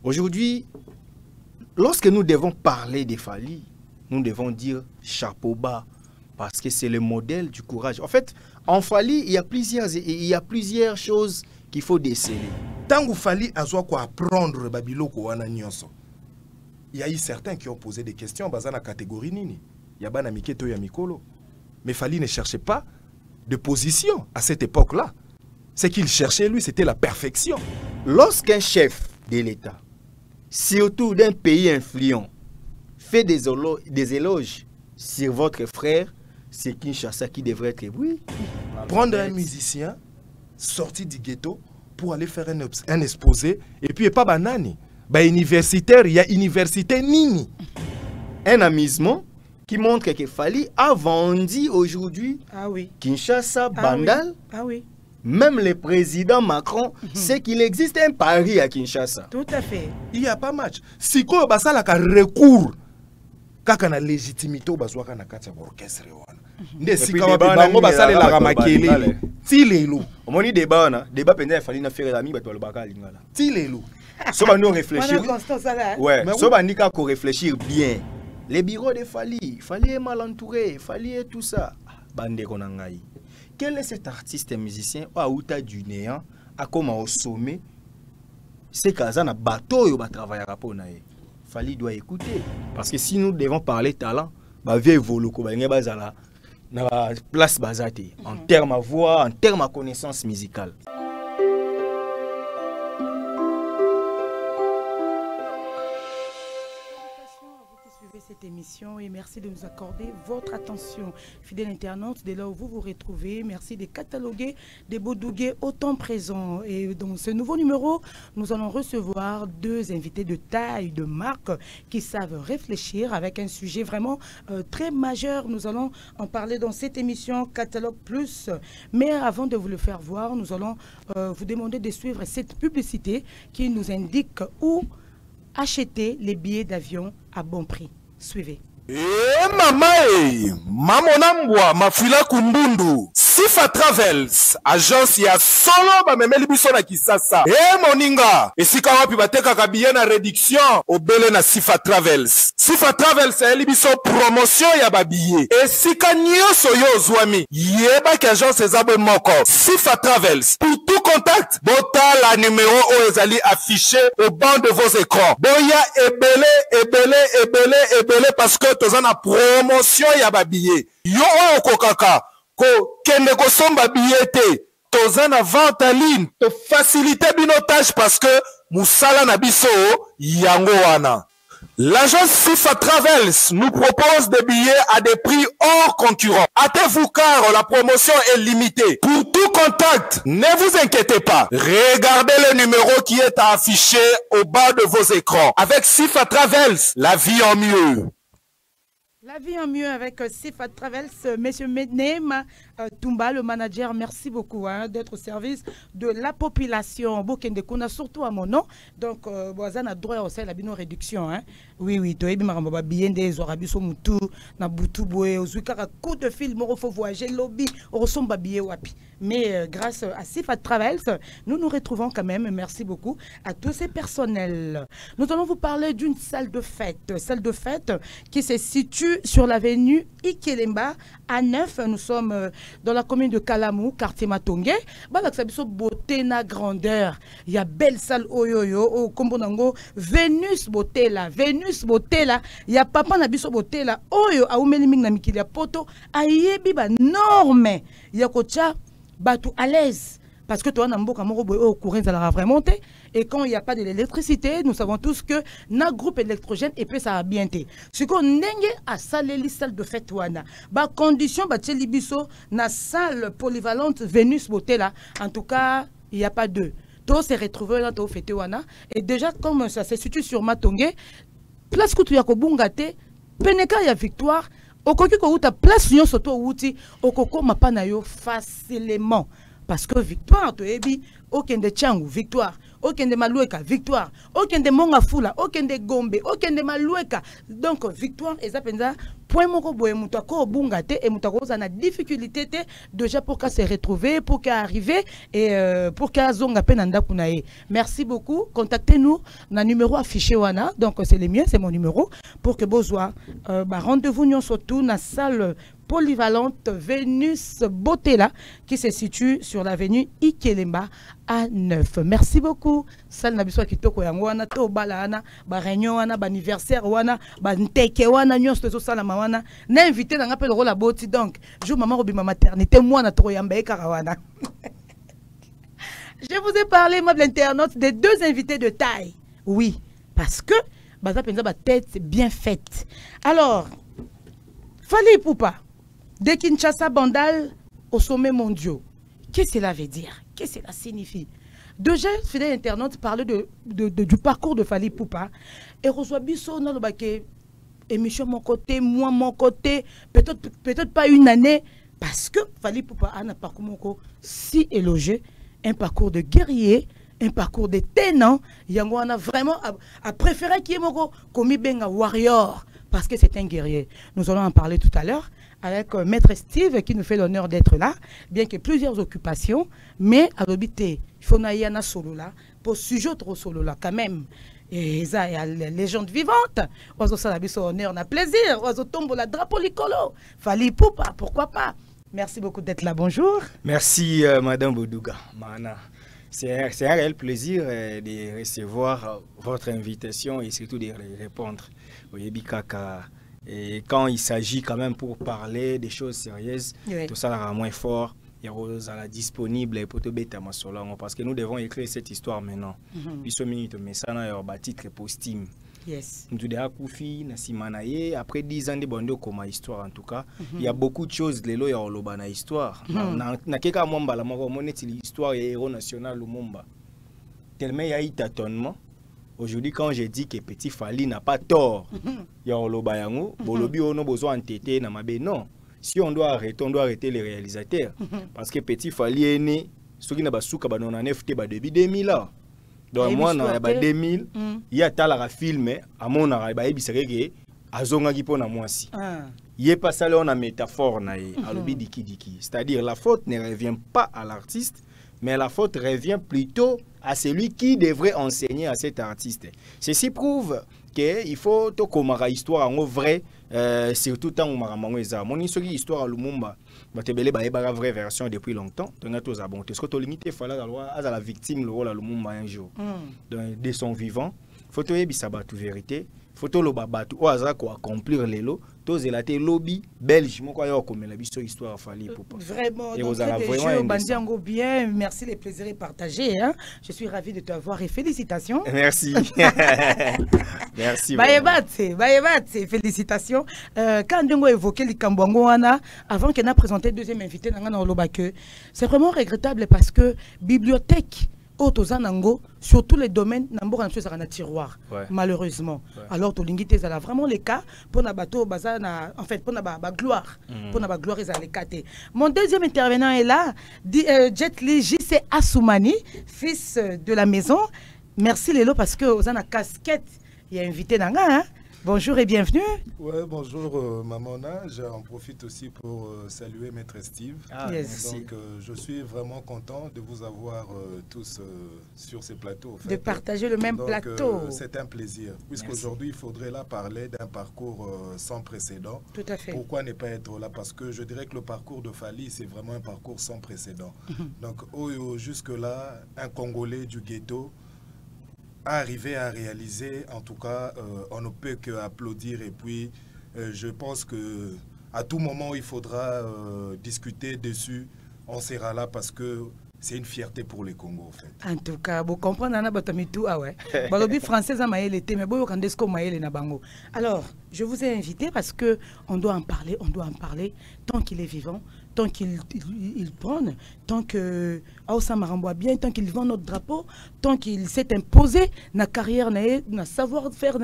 Aujourd'hui, lorsque nous devons parler des Fally, nous devons dire chapeau bas, parce que c'est le modèle du courage. En fait, en Fally, il y a plusieurs choses qu'il faut déceler. Tant qu'il Fally a quoi apprendre babiloko wana nyonso. Il y a eu certains qui ont posé des questions dans la catégorie nini. Il y a bana miketo ya mikolo. Mais Fally ne cherchait pas de position à cette époque-là. Ce qu'il cherchait, lui, c'était la perfection. Lorsqu'un chef de l'État, surtout d'un pays influent, fait des éloges sur votre frère, c'est Kinshasa qui devrait être... Oui. Prendre un musicien sorti du ghetto pour aller faire un exposé, et puis pas banani. Bah, universitaire, il y a université nini. Un amusement qui montre que Fally a vendu aujourd'hui Kinshasa, Bandal. Ah oui. Même le président Macron sait qu'il existe un pari à Kinshasa. Tout à fait. Il n'y a pas match. Si quoi basala ka recours, kaka na légitimité baswaka na kati ya orchestre wana. Nde sika wa bango basale la ramakele. Ti lelo. Omoni débat na, débat pendant Fally na faire l'ami bato lobaka lingala. Ti lelo. Soba nous réfléchir. Ouais, soba nika ko réfléchir bien. Les bureaux de Fally est mal entouré, Fally est tout ça. Bande konangai. Quel est cet artiste musicien ou aouta du néant à comment au sommet c'est qu'azana bateau yo ba travailler rapport na ye. Fally doit écouter parce que si nous devons parler talent, ba vie voloko ba nge bazala na place bazate en termes à voix, en termes à connaissance musicale. Cette émission et merci de nous accorder votre attention. Fidèles internautes, dès là où vous vous retrouvez, merci de cataloguer des Bodougués autant présents. Et dans ce nouveau numéro, nous allons recevoir deux invités de taille, de marque, qui savent réfléchir avec un sujet vraiment très majeur. Nous allons en parler dans cette émission Catalogue Plus. Mais avant de vous le faire voir, nous allons vous demander de suivre cette publicité qui nous indique où acheter les billets d'avion à bon prix. Suivez. Mamonambwa mafila kumbundu Sifa Travels agence ya solo bamemeli biso na Kisasa moninga esika wapi bateka kabiye na réduction obele na Sifa Travels. Sifa Travels eli biso promotion ya babiye esika nyonso yo zwami yeba ki agence ezabwe moko. Sifa Travels pour tout contact bota la numéro o ezali affiché au bas de vos écrans. Boya ebele parce que tozana promotion ya babiye yo okokaka ko kende ko somba billet tozana vente en ligne to faciliter binotage parce que musala na biso yango wana. L'agence Sifa Travels nous propose des billets à des prix hors concurrent. Hâtez-vous car la promotion est limitée. Pour tout contact, ne vous inquiétez pas. Regardez le numéro qui est affiché au bas de vos écrans. Avec Sifa Travels, la vie en mieux. La vie en mieux avec Sifa Travels, Monsieur Mednem Toumba, le manager, merci beaucoup d'être au service de la population. Bokende Kuna, surtout à mon nom. Donc, Boazan a droit aussi à la réduction. Oui, tu es bien des Orabiso Moutou, Naboutou Boué, Ozuikara, coup de fil, Morofo voyager, lobby, Orosomba Bié Wapi. Mais grâce à Sifa Travels, nous nous retrouvons quand même. Merci beaucoup à tous ces personnels. Nous allons vous parler d'une salle de fête. Salle de fête qui se situe sur l'avenue Ikelemba à 9. Nous sommes dans la commune de Kalamou, quartier Matongé. Balaksabiso beauté na grandeur. Il y a belle salle oyoyo au Kombonango. Vénus beauté là. Vénus beauté là. Il y a papa nabiso beauté là. Oyo a oumeliming na mikilia poto. Ayebi ba norme. Il y a kocha batou à l'aise. Parce que toi, Nambo Kamoro au courant, ça l'aura vraiment été. Et quand il n'y a pas de l'électricité, nous savons tous que notre groupe électrogène, et puis ça a bien été. Ce qu'on n'est à salle de fête, bah condition, bah tchelibiso, na salle polyvalente Vénus Botella. En tout cas, il n'y a pas deux. Tout s'est retrouvé là, tout fêté wana. Et déjà, comme ça se situe sur Matongé, place Koutouya Kobungate, Peneka ya Victoire, Okoki Kouta, place Nyon Soto Outi, Okoko Mapanayo facilement. Parce que Victoire, tu es bi, aucun de Tchangou, Victoire, okende malueka victoire, okende monga fula, okende gombe, okende malueka. Donc victoire eza penza point moko boye muto ko bunga te et muto ko na difficulté te déjà pour qu'à se retrouver, pour qu'à arriver et pour qu'à zonga penanda kunae. Merci beaucoup. Contactez-nous na numéro affiché wana. Donc c'est le mien, c'est mon numéro pour que besoin rendez-vous nous surtout na salle polyvalente Vénus Botella qui se situe sur l'avenue Ikelemba à 9. Merci beaucoup. Salle Nabiswa Kitoko Yangwana, to balana, ba réunion wana, ba anniversaire wana, ba nteke wana, nyos to sala mawana. Na invité na ngapel rola boti donc. Jour maman robi ma maternité moi na to yamba karawana. Je vous ai parlé moi de l'internaute des deux invités de taille. Oui, parce que baza penza ba tête c'est bien faite. Alors, Fally Ipupa de Kinshasa Bandal au sommet mondial. Qu'est-ce que cela veut dire? Qu'est-ce que cela signifie? Déjà, fidèle internaute parlait du parcours de Fally Ipupa. Et reçoit biso dans le baquet émission mon côté, moi mon côté, peut-être pas une année, parce que Fally Ipupa a un parcours si élogieux, un parcours de guerrier, un parcours de tenant. Yango on a vraiment à préférer qui est mon commis benga warrior, parce que c'est un guerrier. Nous allons en parler tout à l'heure avec Maître Steve qui nous fait l'honneur d'être là, bien que plusieurs occupations, mais à l'obité, il faut naïana solo là, pour sujet trop solo là quand même. Et ça, il y a la légende vivante. Oiseau Salabiso honneur, on a plaisir. Oiseau tombe la drapeau licolo. Fally Ipupa, pourquoi pas. Merci beaucoup d'être là, bonjour. Merci Madame Boudouga, Mana. C'est un réel plaisir de recevoir votre invitation et surtout de répondre. Et quand il s'agit quand même pour parler des choses sérieuses, oui, tout ça sera moins fort. Il y a disponible pour te bêter parce que nous devons écrire cette histoire maintenant. Puis ce minute, mais ça n'a pas titre postime. Yes. Nous devons couper na simanaye après 10 ans de bande comme histoire en tout cas. Il y a beaucoup de choses les lois au lobana histoire. Na keka momba la moko moneti l'histoire et héros national Lumumba. Tellement il y a eu tâtonnement. Aujourd'hui, quand j'ai dit que Petit Fally n'a pas tort, il y a Olobayango, Bolobi ono besoin entêté na mabe non. Si on doit arrêter les réalisateurs parce que Petit Fally est né ce qui n'a pas souka ba 99 te ba depuis 2000 là. Donc moi na ba 2000, il y a tala film à mon ara ba ebiseke azonga ki pona mwasi. Il est pas ça là on a métaphore na alobi diki. C'est-à-dire la faute ne revient pas à l'artiste, mais la faute revient plutôt à celui qui devrait enseigner à cet artiste. Ceci prouve qu'il faut que la histoire en vrai, surtout tant que mon histoire à Lumumba, la vraie version depuis longtemps. Donc, tous abonnés. Ce que tu limité, il faut la victime le rôle à Lumumba un jour. De son vivant, il faut que tu vérité. Photo lo babatu o aza ko accomplir lelo to zelate lobby belge moko yo komela biso histoire Fally Ipupa. Vraiment et vous allez vraiment bandiango bien, merci, les plaisirs partagés hein. Je suis ravi de t'avoir et félicitations. Merci. Merci. Bayebate, félicitations. Quand Ndongo évoquait Likambwango wana avant qu'elle n'a présenté deuxième invité dans Lobake, c'est vraiment regrettable parce que bibliothèque sur tous les domaines, n'ambo a un tiroir, malheureusement. Alors, Tolingite, ça a vraiment les cas pour na bateau, en fait, pour na gloire, pour na gloire, ils ont les cas. Mon deuxième intervenant est là, Jet Li J.C. Assoumani, fils de la maison. Merci Lélo parce que vous avez une casquette, il y a invité dans hein. Bonjour et bienvenue. Ouais, bonjour Mamona. J'en profite aussi pour saluer Maître Steve. Yes. Donc je suis vraiment content de vous avoir tous sur ces plateaux. De partager le même plateau. C'est un plaisir. Puisqu'aujourd'hui, il faudrait là parler d'un parcours sans précédent. Tout à fait. Pourquoi ne pas être là? Parce que je dirais que le parcours de Fally, c'est vraiment un parcours sans précédent. Donc jusque-là, un Congolais du ghetto arriver à réaliser, en tout cas, on ne peut qu'applaudir. Et puis, je pense que à tout moment, il faudra discuter dessus. On sera là parce que c'est une fierté pour les Congo, en fait. En tout cas, vous comprenez, ah ouais. Balobi français a maïlé, mais bon, quand est-ce qu'on maïlé na bango. Alors, je vous ai invité parce que on doit en parler tant qu'il est vivant. tant qu'ils prennent, tant que Aoussa Maramboa bien, tant qu'ils vendent notre drapeau, tant qu'il s'est imposé, na carrière, na savoir-faire,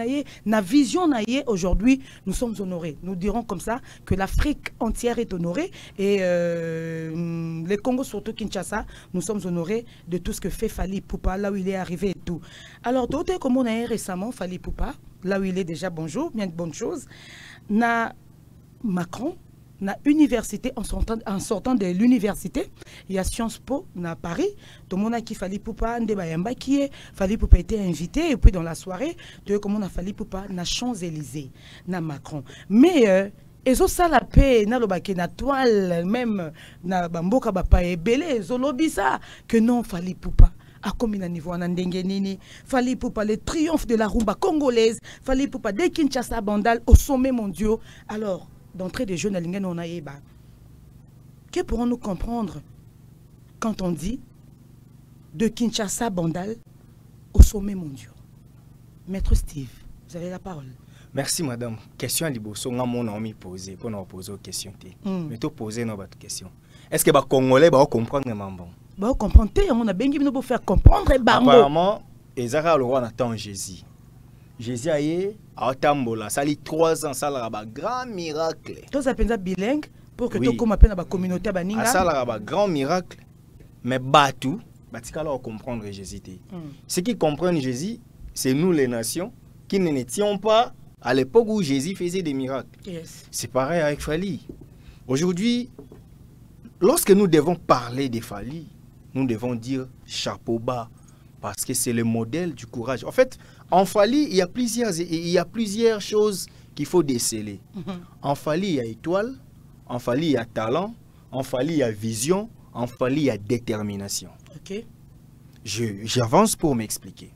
na vision, aujourd'hui, nous sommes honorés. Nous dirons comme ça que l'Afrique entière est honorée et les Congos, surtout Kinshasa, nous sommes honorés de tout ce que fait Fally Ipupa, là où il est arrivé et tout. Alors, d'autres comme on a eu récemment, Fally Ipupa, là où il est déjà, bonjour, bien de bonnes choses, na Macron, na université, en sortant de l'université, il y a Sciences Po à Paris. Tout le monde a qui Fally Ipupa, Fally Ipupa été invité, et puis dans la soirée, tu vois comment on a Fally Ipupa na Champs-Élysées, na Macron. Mais et ça la paix, na lobake na toile, même na bamboka bapa et belé, zolobisa que non Fally Ipupa. À combien de niveau nini, Fally Ipupa le triomphe de la rumba congolaise, Fally Ipupa de Kinshasa Bandal au sommet mondial. Alors d'entrée des jeunes à l'ingen on a eba. Que pourrons-nous comprendre quand on dit de Kinshasa Bandal au sommet mondial? Maître Steve, vous avez la parole. Merci madame. Question à Liboso, on a posé pour nous poser aux questions. Mais tu poser nos questions. Est-ce que les Congolais vont comprendre les mamans? Bah comprendre, on a bien dit pour faire comprendre. Apparemment, ils ont le roi attend Jésus. Jésus a eu à Tambola, ça a 3 ans, ça a un grand miracle. Tout ça c'est bilingue pour que tout comme appelle la communauté baninga. Ça a un grand miracle, mais batou, batika là comprendre Jésus. Ceux qui comprennent Jésus, c'est nous les nations qui n'étions pas à l'époque où Jésus faisait des miracles. Yes. C'est pareil avec Fally. Aujourd'hui, lorsque nous devons parler de Fally, nous devons dire chapeau bas parce que c'est le modèle du courage. En fait, en Fally, il y a plusieurs choses qu'il faut déceler. En Fally, il y a étoile, en Fally, il y a talent, en Fally, il y a vision, en Fally, il y a détermination. Ok. J'avance pour m'expliquer.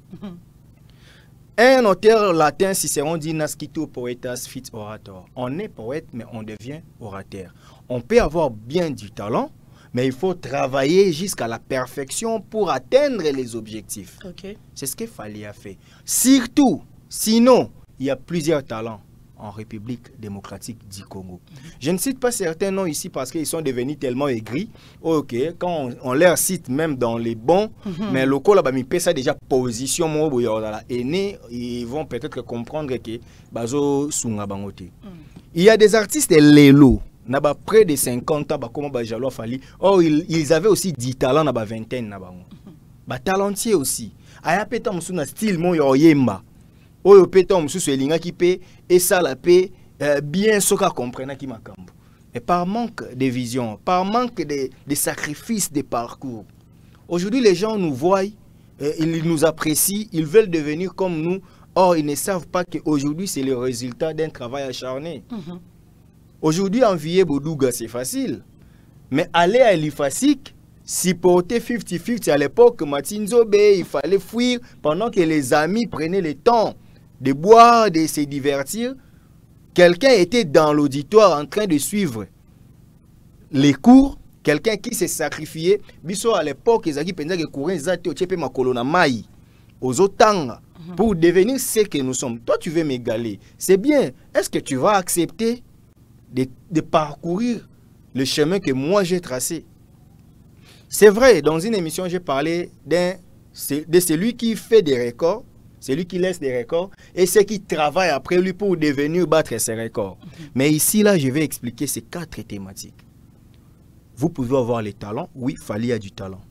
Un auteur latin, Cicéron dit Nascito poetas fit orator. On est poète, mais on devient orateur. On peut avoir bien du talent, mais il faut travailler jusqu'à la perfection pour atteindre les objectifs. Okay. C'est ce que Fally a fait. Surtout, sinon, il y a plusieurs talents en République démocratique du Congo. Je ne cite pas certains noms ici parce qu'ils sont devenus tellement aigris. Ok, quand on leur cite même dans les bons, mais le locaux là, ils ça déjà position aîné, ils vont peut-être comprendre que bazo sunga bangote. Il y a des artistes lélo. Na ba près de 50 ans, comment ba jalo Fally. Oh, ils avaient aussi 10 talents na ba vingtaine na bango. Ba talentier aussi. Aya peta musu na style mon yo yemba. Oyo peta musu so elinga ki pe et ça la paix bien soka comprendre ki makambo. Et par manque de vision, par manque de sacrifices, de parcours. Aujourd'hui, les gens nous voient, ils nous apprécient, ils veulent devenir comme nous. Or, ils ne savent pas qu'aujourd'hui, c'est le résultat d'un travail acharné. Aujourd'hui, envier Boudouga, c'est facile. Mais aller à l'Ifasik, supporter 50-50 à l'époque, Martin Zobé, il fallait fuir pendant que les amis prenaient le temps de boire, de se divertir. Quelqu'un était dans l'auditoire en train de suivre les cours. Quelqu'un qui s'est sacrifié. Biso à l'époque, ils avaient pensé que courir, ils avaient été ma colonne maï aux otanga pour devenir ce que nous sommes. Toi, tu veux m'égaler. C'est bien. Est-ce que tu vas accepter de parcourir le chemin que moi j'ai tracé? C'est vrai, dans une émission, j'ai parlé de celui qui fait des records, celui qui laisse des records, et ceux qui travaillent après lui pour devenir battre ses records. Mais ici, là, je vais expliquer ces 4 thématiques. Vous pouvez avoir les talents. Oui, Fally a du talent.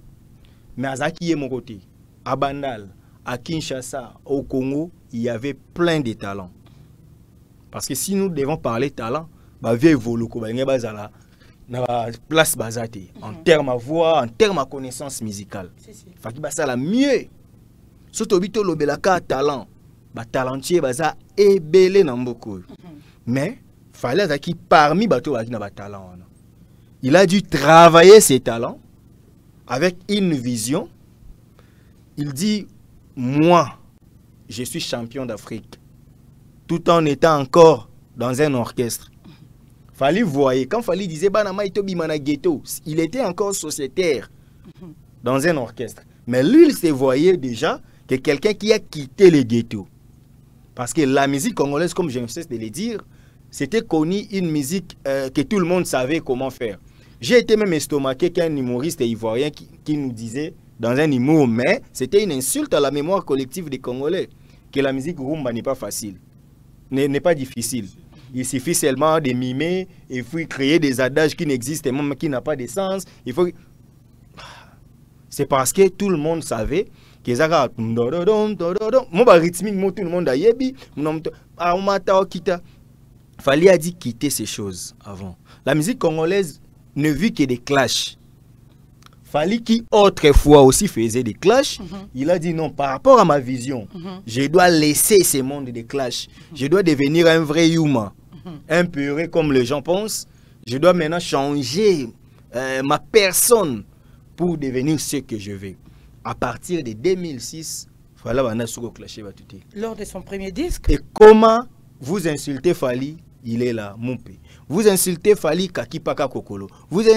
Mais à Zaki est mon côté. À Bandal, à Kinshasa, au Congo, il y avait plein de talents. Parce que si nous devons parler talent, place basate en termes à voix, en termes à connaissance musicale. Faki basa la mieux. Surtout bito lobelaka talent, ba talentier baza ebele na mboko. Mais Fally azaki parmi bato bazaki na ba talent. Il a dû travailler ses talents avec une vision. Il dit moi, je suis champion d'Afrique, tout en étant encore dans un orchestre. Fally voyait, quand Fally disait Banama Itobimana Ghetto, il était encore sociétaire dans un orchestre. Mais lui, il se voyait déjà que quelqu'un qui a quitté le ghetto. Parce que la musique congolaise, comme je ne cesse de le dire, c'était connu une musique que tout le monde savait comment faire. J'ai été même estomaqué qu'un humoriste ivoirien qui nous disait, dans un humour, mais c'était une insulte à la mémoire collective des Congolais, que la musique rumba n'est pas facile, n'est pas difficile. Il suffit seulement de mimer et puis créer des adages qui n'existent même, qui n'ont pas de sens. Il faut... C'est parce que tout le monde savait que ça mon rythmique, tout le monde a yebi, fallait a dit quitter ces choses avant. La musique congolaise ne vit que des clashs. Fallait qui autrefois aussi faisait des clashs. Il a dit non, par rapport à ma vision, je dois laisser ces mondes des clashs. Je dois devenir un vrai humain, un puré comme les gens pensent. Je dois maintenant changer ma personne pour devenir ce que je veux. À partir de 2006, Fally a clasher Batuté. Lors de son premier disque. Et comment vous insultez Fally, il est là, mon pays. Vous insultez Fally, Kaki Paka Kokolo. Vous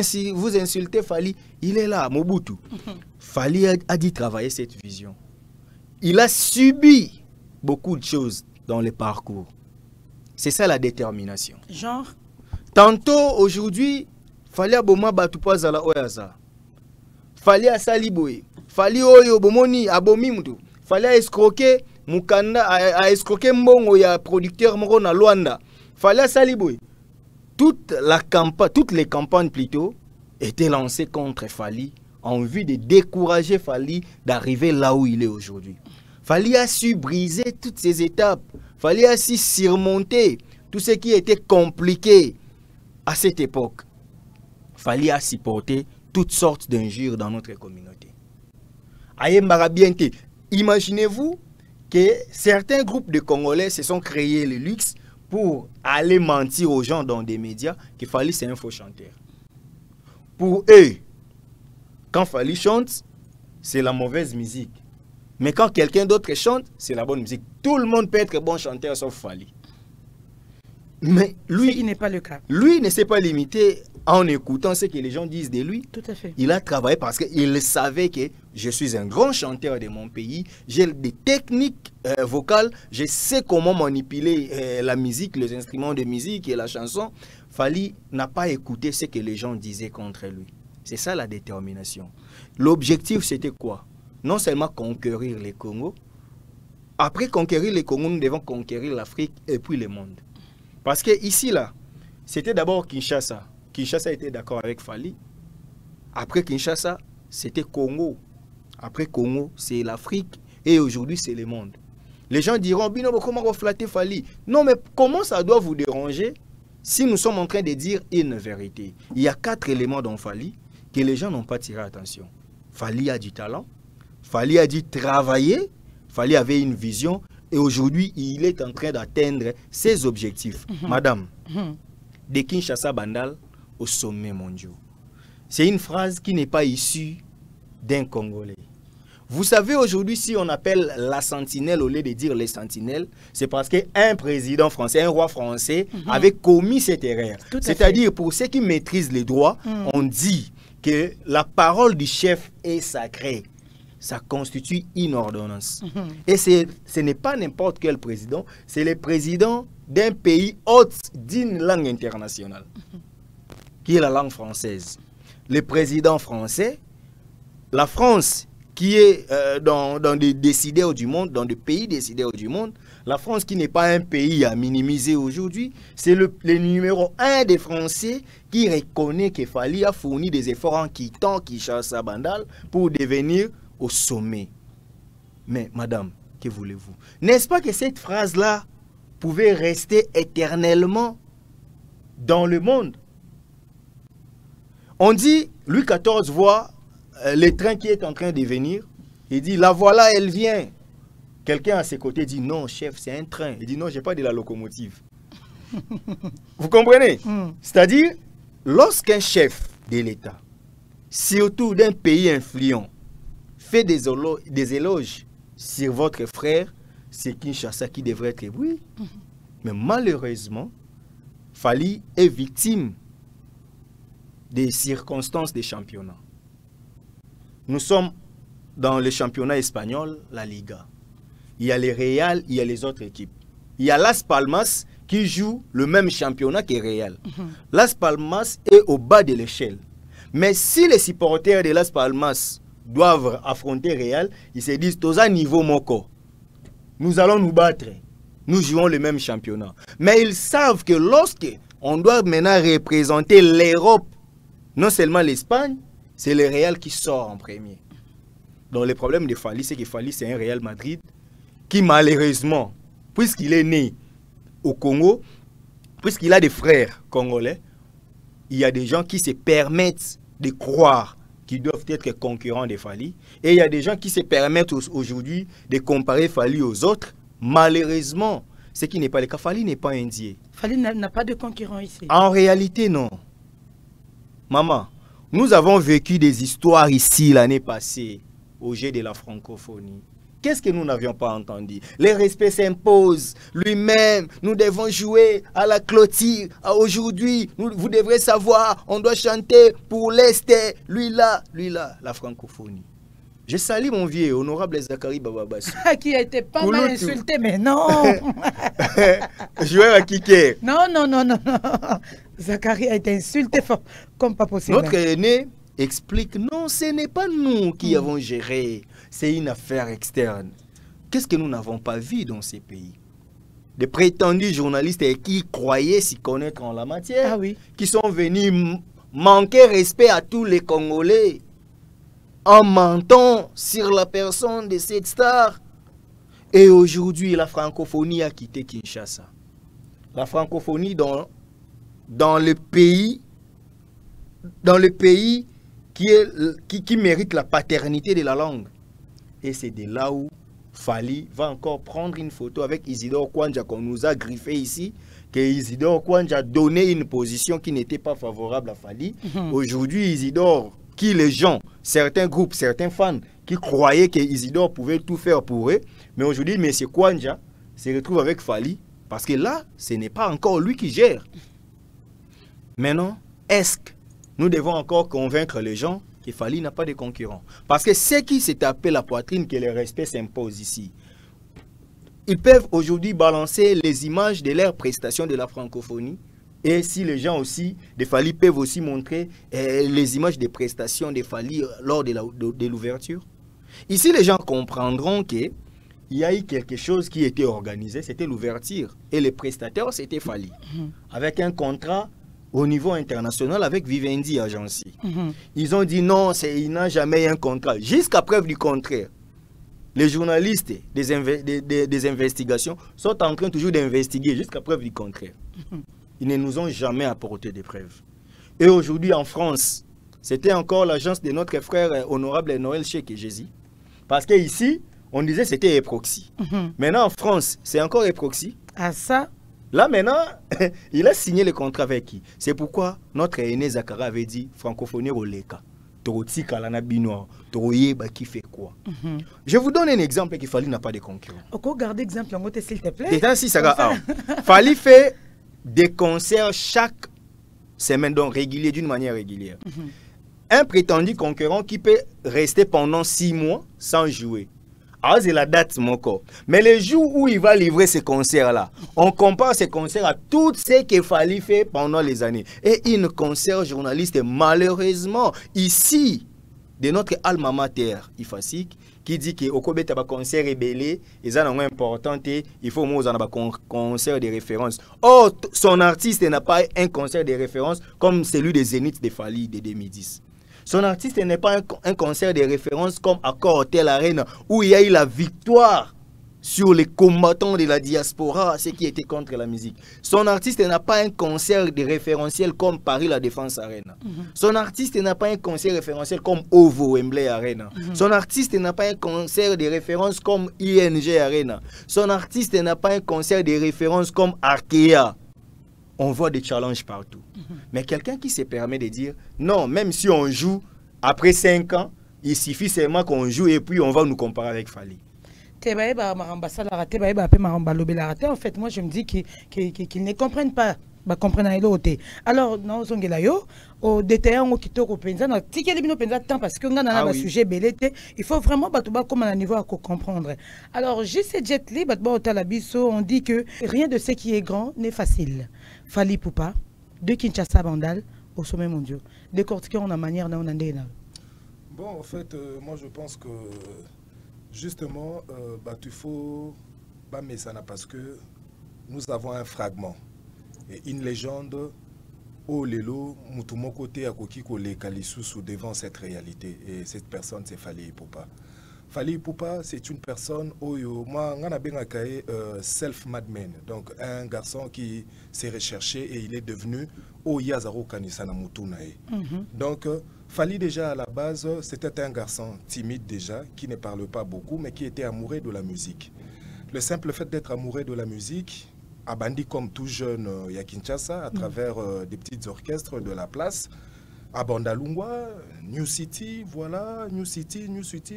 insultez Fally, il est là, Mobutu. Fally a dit travailler cette vision. Il a subi beaucoup de choses dans le parcours. C'est ça la détermination. Genre? Tantôt, aujourd'hui, Fally a boma batupa zala oyaza. Fally a saliboé. Fally oyo bomoni abomi mutu. Fally a escroqué mukanda, a escroqué mbongo ya producteur moko na Luanda. Fally a saliboé. Toutes les campagnes plutôt étaient lancées contre Fally en vue de décourager Fally d'arriver là où il est aujourd'hui. Fally a su briser toutes ces étapes. Fally a su surmonter tout ce qui était compliqué à cette époque. Fally a supporté toutes sortes d'injures dans notre communauté. Imaginez-vous que certains groupes de Congolais se sont créés le luxe pour aller mentir aux gens dans des médias que Fally c'est un faux chanteur. Pour eux, quand Fally chante, c'est la mauvaise musique. Mais quand quelqu'un d'autre chante, c'est la bonne musique. Tout le monde peut être bon chanteur sauf Fally. Mais lui, il n'est pas le cas. Lui ne s'est pas limité en écoutant ce que les gens disent de lui. Tout à fait. Il a travaillé parce qu'il savait que je suis un grand chanteur de mon pays. J'ai des techniques vocales. Je sais comment manipuler la musique, les instruments de musique et la chanson. Fally n'a pas écouté ce que les gens disaient contre lui. C'est ça la détermination. L'objectif, c'était quoi? Non seulement conquérir les Congos. Après conquérir les Congos, nous devons conquérir l'Afrique et puis le monde. Parce que ici, là, c'était d'abord Kinshasa. Kinshasa était d'accord avec Fally. Après Kinshasa, c'était Congo. Après Congo, c'est l'Afrique. Et aujourd'hui, c'est le monde. Les gens diront, Bino, comment vous flattez Fally? Non, mais comment ça doit vous déranger si nous sommes en train de dire une vérité? Il y a 4 éléments dans Fally que les gens n'ont pas tiré attention. Fally a du talent. Fally a dû travailler. Fally avait une vision. Et aujourd'hui, il est en train d'atteindre ses objectifs. Madame, de Kinshasa Bandal au sommet mondial. C'est une phrase qui n'est pas issue d'un Congolais. Vous savez, aujourd'hui, si on appelle la sentinelle au lieu de dire les sentinelles, c'est parce qu'un président français, un roi français, avait commis cette erreur. C'est-à-dire, pour ceux qui maîtrisent les droits, on dit que la parole du chef est sacrée. Ça constitue une ordonnance. Et ce n'est pas n'importe quel président, c'est le président d'un pays hôte d'une langue internationale, qui est la langue française. Le président français, la France, qui est dans des décideurs du monde, dans des pays décideurs du monde, la France qui n'est pas un pays à minimiser aujourd'hui, c'est le numéro 1 des Français qui reconnaît que Fally a fourni des efforts en quittant Kinshasa Bandal pour devenir au sommet. Mais madame, que voulez-vous? N'est-ce pas que cette phrase-là pouvait rester éternellement dans le monde? On dit, Louis XIV voit le train qui est en train de venir. Il dit, la voilà, elle vient. Quelqu'un à ses côtés dit, non, chef, c'est un train. Il dit, non, j'ai pas de la locomotive. Vous comprenez? C'est-à-dire, lorsqu'un chef de l'État, surtout d'un pays influent, fait des éloges sur votre frère, c'est Kinshasa qui devrait être oui. Mais malheureusement, Fally est victime des circonstances des championnats. Nous sommes dans le championnat espagnol, la Liga. Il y a les Real, il y a les autres équipes. Il y a Las Palmas qui joue le même championnat que Real. Las Palmas est au bas de l'échelle. Mais si les supporters de Las Palmas doivent affronter Real, ils se disent, tous à niveau Moko, nous allons nous battre. Nous jouons le même championnat. Mais ils savent que lorsque on doit maintenant représenter l'Europe, non seulement l'Espagne, c'est le Real qui sort en premier. Donc le problème de Fally, c'est que Fally, c'est un Real Madrid qui malheureusement, puisqu'il est né au Congo, puisqu'il a des frères congolais, il y a des gens qui se permettent de croire qu'ils doivent être concurrents de Fally. Et il y a des gens qui se permettent aujourd'hui de comparer Fally aux autres. Malheureusement, ce qui n'est pas le cas, Fally n'est pas indien. Fally n'a pas de concurrent ici. En réalité, non. Maman, nous avons vécu des histoires ici l'année passée au jet de la francophonie. Qu'est-ce que nous n'avions pas entendu? Le respect s'impose lui-même. Nous devons jouer à la clôture. Aujourd'hui, vous devrez savoir, on doit chanter pour l'Est. Lui là, la francophonie. Je salue mon vieux, honorable Zachary Bababassou. Qui a été pas mal insulté, mais non. Joueur à Kiké. Non. Zachary a été insulté comme pas possible. Notre aîné explique, non, ce n'est pas nous qui avons géré. C'est une affaire externe. Qu'est-ce que nous n'avons pas vu dans ces pays? Des prétendus journalistes qui croyaient s'y connaître en la matière, qui sont venus manquer respect à tous les Congolais en mentant sur la personne de cette star. Et aujourd'hui, la francophonie a quitté Kinshasa. La francophonie dans le pays qui mérite la paternité de la langue. Et c'est de là où Fally va encore prendre une photo avec Isidore Kwanja qu'on nous a griffé ici, que Isidore Kwanja a donné une position qui n'était pas favorable à Fally. Aujourd'hui, Isidore, qui les gens, certains groupes, certains fans, qui croyaient que Isidore pouvait tout faire pour eux, mais aujourd'hui, M. Kwanja se retrouve avec Fally, parce que là, ce n'est pas encore lui qui gère. Maintenant, est-ce que nous devons encore convaincre les gens que Fally n'a pas de concurrent? Parce que ceux qui s'est tapé la poitrine, que le respect s'impose ici, ils peuvent aujourd'hui balancer les images de leurs prestations de la francophonie. Et si les gens aussi de Fally peuvent aussi montrer les images des prestations de Fally lors de l'ouverture. Ici, les gens comprendront qu'il y a eu quelque chose qui était organisé, c'était l'ouverture. Et les prestataires, c'était Fally. Avec un contrat au niveau international avec Vivendi Agency. Ils ont dit non, il n'a jamais eu un contrat. Jusqu'à preuve du contraire. Les journalistes des investigations sont en train toujours d'investiguer jusqu'à preuve du contraire. Ils ne nous ont jamais apporté des preuves. Et aujourd'hui en France, c'était encore l'agence de notre frère honorable Noël Cheikh Jésus. Parce qu'ici, on disait que c'était Eproxy. Maintenant en France, c'est encore Eproxy. Ah ça? Là maintenant, il a signé le contrat avec qui? C'est pourquoi notre aîné Zachary avait dit francophonie au Leka. Qui fait quoi? Je vous donne un exemple que Fally n'a pas de concurrent. Pourquoi garder exemple s'il te plaît? Fally fait des concerts chaque semaine, donc régulier, d'une manière régulière. Un prétendu concurrent qui peut rester pendant 6 mois sans jouer. Alors c'est la date mon corps. Mais le jour où il va livrer ces concerts-là, on compare ces concerts à tout ce que Fally fait pendant les années. Et une concert journaliste, malheureusement, ici, de notre alma mater, IFASIC, qui dit que au Kobe taba concert rebelle, ils ont important, il faut moins en concert de référence. Or, son artiste n'a pas un concert de référence comme celui des Zénith de Fally de 2010. Son artiste n'est pas un concert de référence comme Accor Hotel Arena où il y a eu la victoire sur les combattants de la diaspora, ceux qui étaient contre la musique. Son artiste n'a pas un concert de référentiel comme Paris La Défense Arena. Son artiste n'a pas un concert référentiel comme OVO Wembley Arena. Son artiste n'a pas un concert de référence comme ING Arena. Son artiste n'a pas un concert de référence comme Arkea. On voit des challenges partout. Mais quelqu'un qui se permet de dire, non, même si on joue après 5 ans, il suffit seulement qu'on joue et puis on va nous comparer avec Fally. En fait, moi je me dis qu'ils ne comprennent pas. Alors, nous au détaillant qui te représente, parce que on a un sujet belleté, il faut vraiment comme un niveau à comprendre. Alors, JC Jet Li, on dit que rien de ce qui est grand n'est facile. Fally Poupa, de Kinshasa Bandal, au sommet mondial. Décortiquer en manière on a Bon, en fait, moi je pense que justement, il faut pas mettre ça parce que nous avons un fragment et une légende. Oh lelo, mutumo côté à kokiko le kalisusu devant cette réalité et cette personne c'est Fally Ipupa. Fally Ipupa c'est une personne oyo moi ngana benga kae self-made man, donc un garçon qui s'est recherché et il est devenu oyazaro kanisa na mutunae. Donc Fally déjà à la base c'était un garçon timide déjà qui ne parle pas beaucoup mais qui était amoureux de la musique. Le simple fait d'être amoureux de la musique a bandi comme tout jeune à Kinshasa à travers des petits orchestres de la place à Bandalungwa, New City, voilà, New City,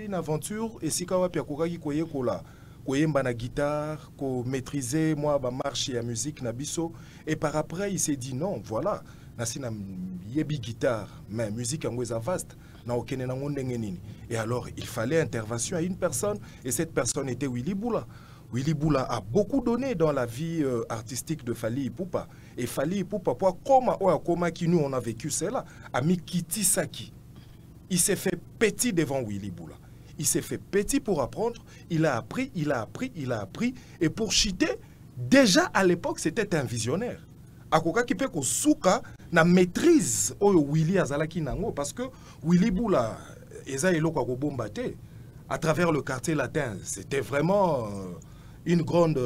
une aventure et si kawa pia kokaki koye kola koyemba na guitare, ko maîtriser moi ba marche ya musique na biso et par après il s'est dit non, voilà, nasina yebi guitare mais musique yango eza vaste na okene na ndenge nini et alors il fallait intervention à une personne et cette personne était Willy Boula. Willy Boula a beaucoup donné dans la vie artistique de Fally Ipupa. Et Fally Ipupa, comment qui nous on a vécu cela, a mis Kiti Saki. Il s'est fait petit devant Willy Boula. Il s'est fait petit pour apprendre. Il a appris. Et pour chiter, déjà à l'époque, c'était un visionnaire. Akoka qui peut ko souka na maîtrise Willy Azalaki nango parce que Willy Boula eza eloko ko bombate à travers le quartier latin. C'était vraiment une grande,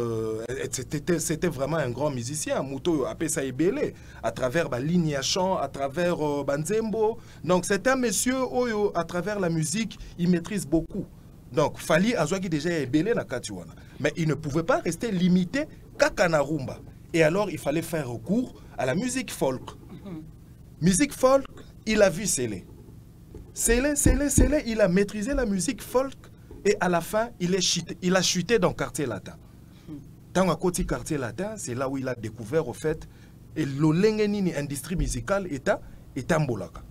c'était vraiment un grand musicien. Mouto Apesa Ebele, à travers la ligne à chant, à travers Banzembo. Donc c'est un monsieur, Oyo, à travers la musique, il maîtrise beaucoup. Donc Fally Azwaki déjà Ebele na Katiwana. Mais il ne pouvait pas rester limité qu'à Kanarumba. Et alors il fallait faire recours à la musique folk. Musique folk, il a vu Sélé. Sélé, il a maîtrisé la musique folk. Et à la fin, il a chuté dans le quartier latin. Dans le quartier latin, c'est là où il a découvert, au fait, et l'olengenini industrie musicale est Mbolaka.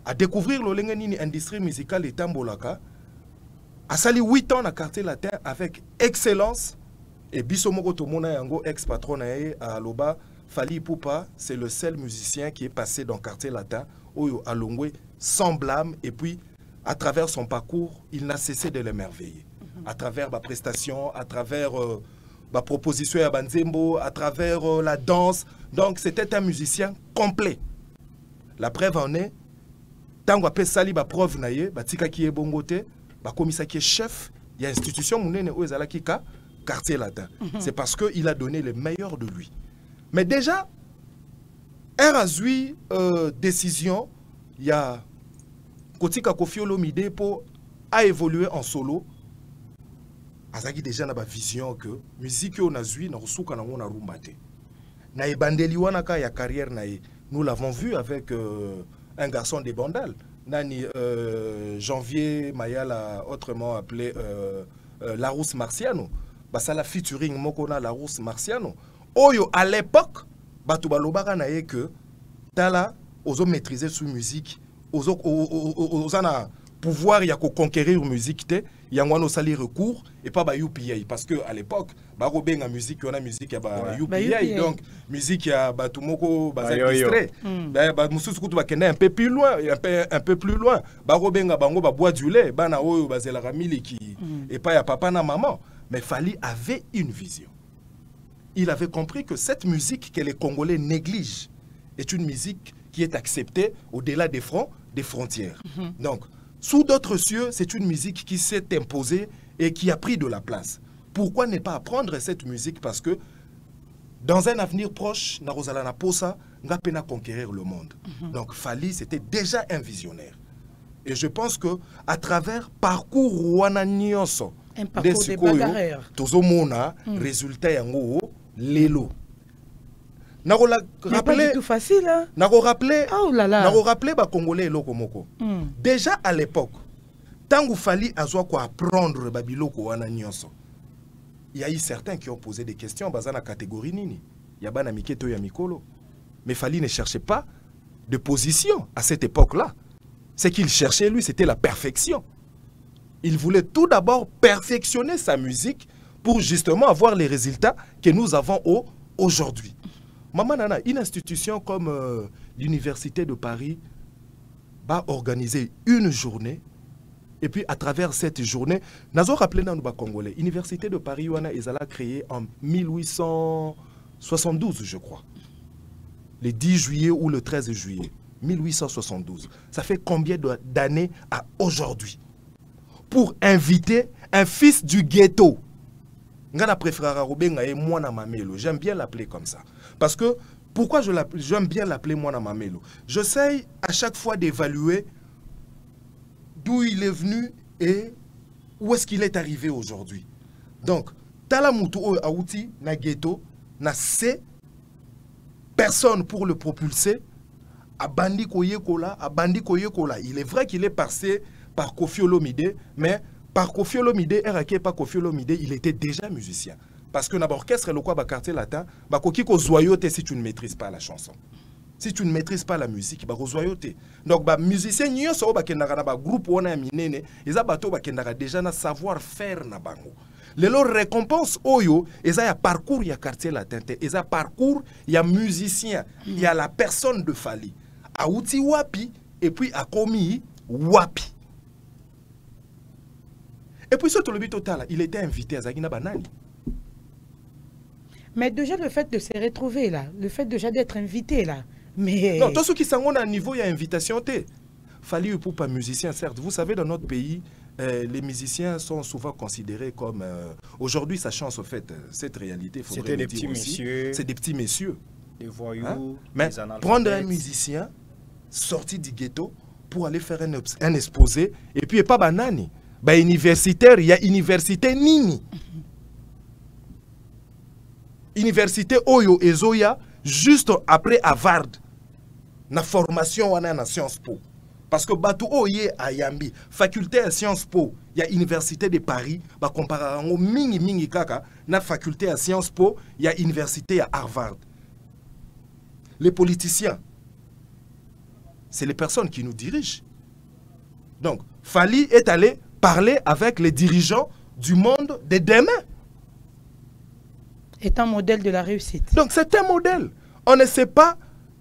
À découvrir l'olengenini industrie musicale est Mbolaka, a sali 8 ans dans le quartier latin avec excellence. Et Bissomoko Tomona Yango, ex-patron à Aloba, Fally Ipupa, c'est le seul musicien qui est passé dans le quartier latin, Oyo Alongwe, sans blâme, et puis à travers son parcours, il n'a cessé de l'émerveiller. À travers ma prestation, à travers ma proposition à Banzembo, à travers la danse. Donc c'était un musicien complet. La preuve en est, tant qu'on sali ba preuve naie, ba tika qui est bongote, ba commissaire qui est chef, il y a institution mounene o ezala kika quartier latin. C'est parce que il a donné le meilleur de lui. Mais déjà, RAZUI décision, il y a Kotika Koffi Olomide pour a évolué en solo. Azaki déjà na ba vision que musique on a zui na rusuka na ngona rumbate. Na ebandeli wana ka ya carrière na nous l'avons vu avec un garçon des Bandal. Nani Janvier Mayala autrement appelé Larousse Marciano. Basala featuring Mokona Larousse Marciano. Oyo à l'époque batu balobaka na ye que tala ozo maîtriser sous musique. Aux pouvoir y a conquérir musique te yangwano sali recours et pas ba UPI parce que à l'époque ba robenga musique on a musique ya ba UPI donc musique ya ba tumoko ba extrait ba mususu kutu ba kenda un peu plus loin un peu plus loin ba robenga bango ba bois du lait bana oyo ba zela ramili qui et pas ya papa na maman mais Fally avait une vision. Il avait compris que cette musique que les Congolais négligent est une musique qui est acceptée au-delà des frontières. Donc, sous d'autres cieux, c'est une musique qui s'est imposée et qui a pris de la place. Pourquoi ne pas apprendre cette musique? Parce que dans un avenir proche, Narozalana Posa n'a pas à conquérir le monde. Donc, Fally, c'était déjà un visionnaire. Et je pense que à travers parcours Wananyonso, un parcours de bagarreurs, Tozomona, résultat yango lelo. Pas tout facile, hein? Rappelé ba Congolais et Lokomoko. Déjà à l'époque, tant qu'il fallait apprendre Babiloko wana nyonso. Il y a eu certains qui ont posé des questions dans la catégorie nini. Il y a bana miketo ya mikolo. Mais Fally ne cherchait pas de position à cette époque-là. Ce qu'il cherchait lui, c'était la perfection. Il voulait tout d'abord perfectionner sa musique pour justement avoir les résultats que nous avons aujourd'hui. Maman Nana, une institution comme l'Université de Paris va organiser une journée. Et puis, à travers cette journée, nous avons rappelé dans le Congolais, l'Université de Paris, ils ont créé en 1872, je crois. Le 10 juillet ou le 13 juillet. 1872. Ça fait combien d'années à aujourd'hui? Pour inviter un fils du ghetto. J'aime bien l'appeler comme ça. Parce que, pourquoi j'aime bien l'appeler Mwana Mamelo? J'essaye à chaque fois d'évaluer d'où il est venu et où est-ce qu'il est arrivé aujourd'hui. Donc, Talamutu Aouti, na ghetto, na C, personne pour le propulser. Abandi Koyekola. Il est vrai qu'il est passé par Koffi Olomide, mais par Koffi Olomide, par Koffi Olomide, il était déjà musicien. Parce que n'abord, orchestre le quoi quartier latin, ko zoyote si tu ne maîtrises pas la chanson. Si tu ne maîtrises pas la musique, zoyote. Donc musicien nyo so ba kendaka na groupe wana minene, eza bato ba kendaka déjà na savoir faire na bango. Lelo récompense oyo, eza ya parcours ya quartier latin, eza parcours ya musicien, il y a la personne de Fally. Aouti wapi et puis a commis wapi. Et puis surtout le but total, il était invité à Zagina Banani. Mais déjà le fait de se retrouver là, le fait déjà d'être invité là, mais... Non, tous ceux qui sont à un niveau, il y a invitation. Fally pour pas musicien, certes. Vous savez, dans notre pays, les musiciens sont souvent considérés comme... Aujourd'hui, ça change au fait, cette réalité. C'était des petits messieurs. C'est des petits messieurs. Des voyous, hein? Mais des prendre un musicien sorti du ghetto pour aller faire un exposé, et puis pas banani. Bah, universitaire, il y a université Nini. Université Oyo et Zoya, juste après Harvard, na formation wana na Sciences Po. Parce que Batu Oye à Yambi, faculté à Sciences Po, il y a Université de Paris, bah comparé mingi kaka, na faculté à Sciences Po, il y a Université à Harvard. Les politiciens, c'est les personnes qui nous dirigent. Donc, Fally est allé parler avec les dirigeants du monde de demain. Est un modèle de la réussite. Donc, c'est un modèle. On ne sait pas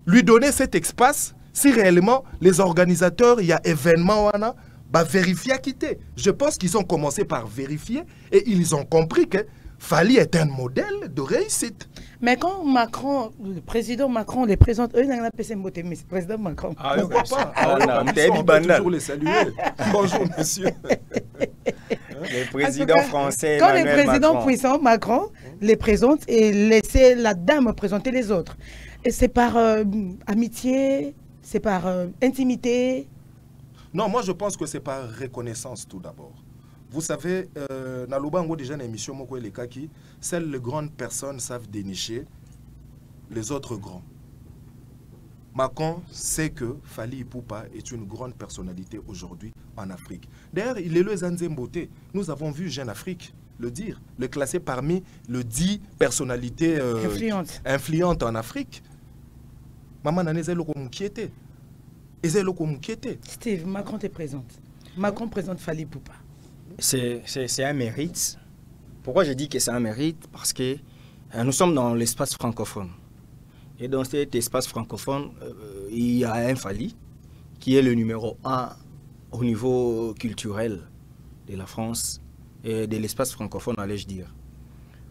lui donner cet espace si réellement les organisateurs, il y a événement, bah, vérifier à quitter. Je pense qu'ils ont commencé par vérifier et ils ont compris que Fally est un modèle de réussite. Mais quand Macron, le président Macron les présente, eux, ils n'ont pas mais le président Macron. Ah, pourquoi pas? On peut toujours les saluer. Bonjour, monsieur. Le président français. Quand le président puissant Macron les présente et laisser la dame présenter les autres. Et c'est par amitié, c'est par intimité. Non, moi je pense que c'est par reconnaissance tout d'abord. Vous savez, Naloubango déjà une émission Moko et les Kaki, seules les grandes personnes savent dénicher les autres grands. Macron sait que Fally Ipupa est une grande personnalité aujourd'hui en Afrique. D'ailleurs, il est le Zanzemboté. Nous avons vu Jeune Afrique le dire, le classer parmi les 10 personnalités influentes en Afrique. Maman n'a pas inquiété. Steve, Macron te présente. Macron présente Fally Ipupa. C'est un mérite. Pourquoi je dis que c'est un mérite? Parce que nous sommes dans l'espace francophone. Et dans cet espace francophone, il y a un Fally qui est le numéro 1 au niveau culturel de la France et de l'espace francophone, allais-je dire.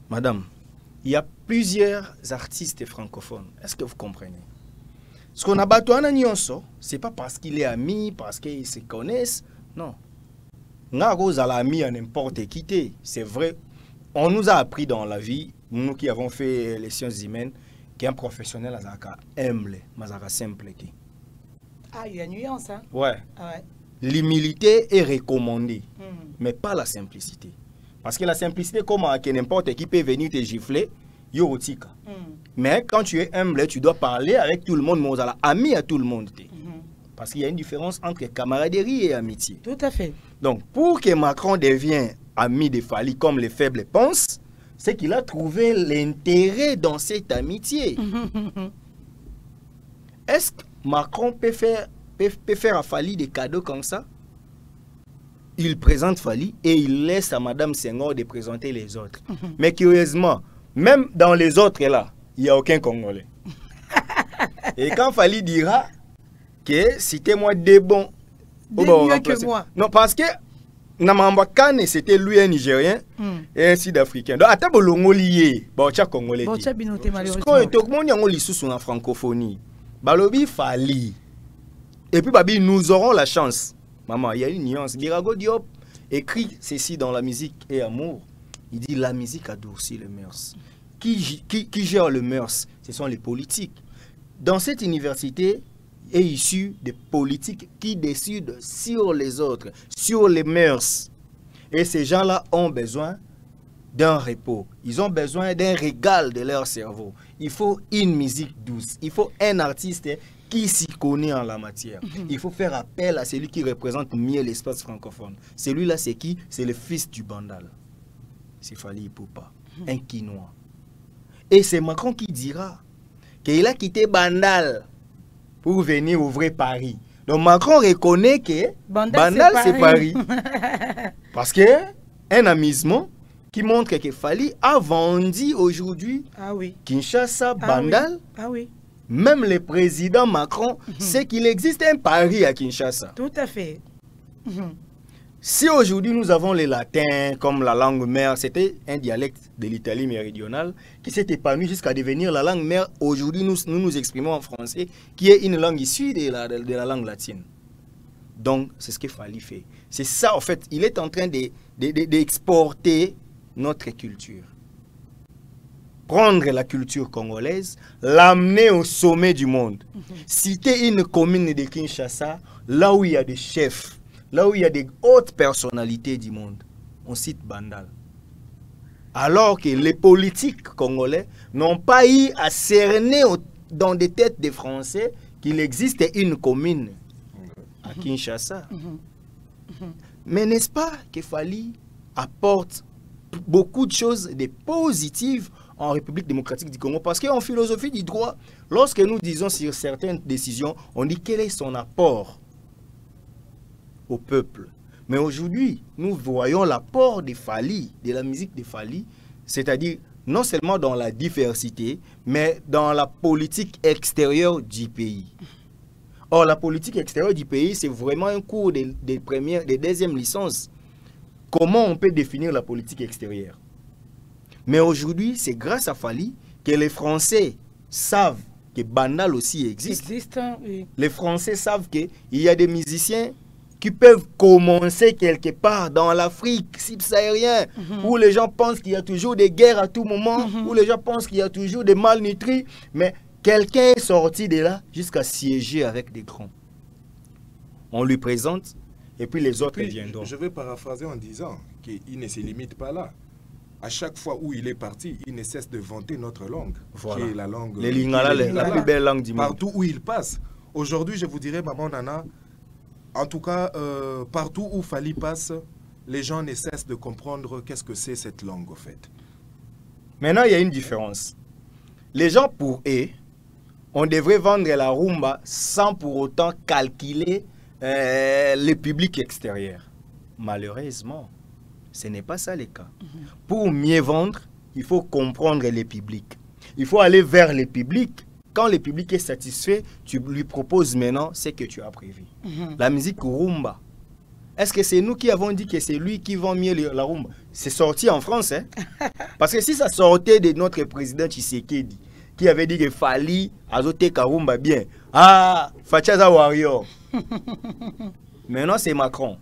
Madame, il y a plusieurs artistes francophones. Est-ce que vous comprenez? Ce qu'on a battu en Nyonso, ce n'est pas parce qu'il est ami, parce qu'ils se connaissent. Non. Nous avons mis à n'importe qui. C'est vrai. On nous a appris dans la vie, nous qui avons fait les sciences humaines, qu'un professionnel est humble, mais simple. Ah, il y a une nuance, hein? Ouais. Ah ouais. L'humilité est recommandée, mais pas la simplicité. Parce que la simplicité, comme n'importe qui peut venir te gifler, yotika. Mais quand tu es humble, tu dois parler avec tout le monde, mais ami à tout le monde. Parce qu'il y a une différence entre camaraderie et amitié. Tout à fait. Donc, pour que Macron devienne ami de Fally comme les faibles pensent, c'est qu'il a trouvé l'intérêt dans cette amitié. Est-ce que Macron peut faire à Fally des cadeaux comme ça? Il présente Fally et il laisse à Madame Senghor de présenter les autres. Mais curieusement, même dans les autres là, il n'y a aucun Congolais. Et quand Fally dira que citez-moi des bons, mieux que moi. Non, parce que Namamba Kane, c'était lui un Nigérien et un Sud-Africain. Donc, à table lié, tu as Congolais. Tu as binoté malheureusement. Tout le monde est sous la francophonie. Balobi Fally. Et puis, Babi, nous aurons la chance. Maman, il y a une nuance. Birago Diop écrit ceci dans La musique et amour. Il dit la musique a durci les mœurs. Qui gère les mœurs? Ce sont les politiques. Dans cette université est issue des politiques qui décident sur les autres, sur les mœurs. Et ces gens-là ont besoin d'un repos. Ils ont besoin d'un régal de leur cerveau. Il faut une musique douce. Il faut un artiste qui s'y connaît en la matière. Il faut faire appel à celui qui représente mieux l'espace francophone. Celui-là, c'est qui? C'est le fils du Bandal. C'est Fally Ipupa, un Quinois. Et c'est Macron qui dira qu'il a quitté Bandal pour venir ouvrir Paris. Donc Macron reconnaît que Bandal c'est Paris. Parce que un amusement qui montre que Fally a vendu aujourd'hui Kinshasa, Bandal. Même le président Macron sait qu'il existe un Paris à Kinshasa. Tout à fait. Si aujourd'hui nous avons le latin comme la langue mère, c'était un dialecte de l'Italie méridionale qui s'est épanoui jusqu'à devenir la langue mère. Aujourd'hui, nous exprimons en français, qui est une langue issue de la langue latine. Donc, c'est ce que Fally fait. C'est ça, en fait, il est en train d'exporter notre culture. Prendre la culture congolaise, l'amener au sommet du monde. Citer une commune de Kinshasa, là où il y a des chefs, là où il y a des hautes personnalités du monde, on cite Bandal. Alors que les politiques congolais n'ont pas eu à cerner dans des têtes des Français qu'il existe une commune à Kinshasa. Mais n'est-ce pas que Fally apporte beaucoup de choses de positives en République démocratique du Congo? Parce qu'en philosophie du droit, lorsque nous disons sur certaines décisions, on dit quel est son apport au peuple. Mais aujourd'hui, nous voyons l'apport de Fally, de la musique de Fally, c'est-à-dire non seulement dans la diversité, mais dans la politique extérieure du pays. Or, la politique extérieure du pays, c'est vraiment un cours des deuxièmes licences. Comment on peut définir la politique extérieure? Mais aujourd'hui, c'est grâce à Fally que les Français savent que Bandal aussi existe. Oui. Les Français savent qu'il y a des musiciens qui peuvent commencer quelque part dans l'Afrique subsaharienne, où les gens pensent qu'il y a toujours des guerres à tout moment, où les gens pensent qu'il y a toujours des malnutris, mais quelqu'un est sorti de là jusqu'à siéger avec des grands. On lui présente, et puis les autres viendront. Je vais paraphraser en disant qu'il ne se limite pas là. À chaque fois où il est parti, il ne cesse de vanter notre langue, qui est la langue... Les Lingala, la plus belle langue du monde. Partout où il passe. Aujourd'hui, je vous dirais, Maman Nana, en tout cas, partout où Fally passe, les gens ne cessent de comprendre qu'est-ce que c'est cette langue, au fait. Maintenant, il y a une différence. Les gens, pour eux, on devrait vendre la rumba sans pour autant calculer le public extérieur. Malheureusement, ce n'est pas ça le cas. Pour mieux vendre, il faut comprendre les publics. Il faut aller vers les publics. Quand le public est satisfait, tu lui proposes maintenant ce que tu as prévu. La musique rumba. Est-ce que c'est nous qui avons dit que c'est lui qui vend mieux la rumba? C'est sorti en France. Hein? Parce que si ça sortait de notre président Tshisekedi, qui avait dit que Fally azote Karumba bien. Ah, Fachaza Warrior. Maintenant, c'est Macron.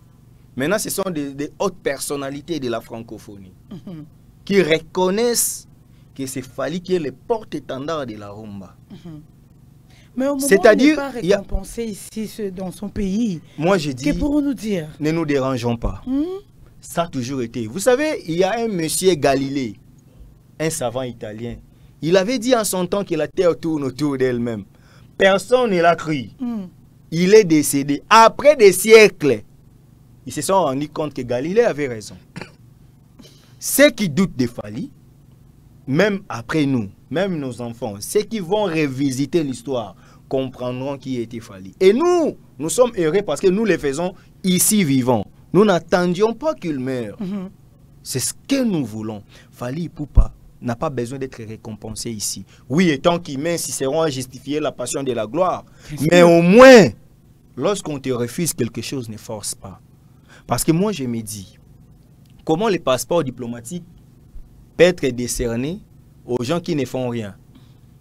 Maintenant, ce sont des hautes personnalités de la francophonie qui reconnaissent que c'est Fally qui est le porte-étendard de la rumba. Mais au moment où il n'est pas récompensé ici dans son pays, moi je dis, que pourrons-nous dire? Ne nous dérangeons pas. Ça a toujours été. Vous savez, il y a un monsieur Galilée, un savant italien. Il avait dit en son temps que la terre tourne autour d'elle-même. Personne ne l'a cru. Il est décédé. Après des siècles, ils se sont rendus compte que Galilée avait raison. Ceux qui doutent de Fally, même après nous, même nos enfants, ceux qui vont revisiter l'histoire, comprendront qui était Fally. Et nous sommes heureux parce que nous les faisons ici vivants. Nous n'attendions pas qu'il meure. C'est ce que nous voulons. Fally Ipupa n'a pas besoin d'être récompensé ici. Oui, et tant qu'humains seront à justifier la passion de la gloire. Mais au moins, lorsqu'on te refuse quelque chose, ne force pas. Parce que moi, je me dis, comment les passeports diplomatiques peuvent être décernés aux gens qui ne font rien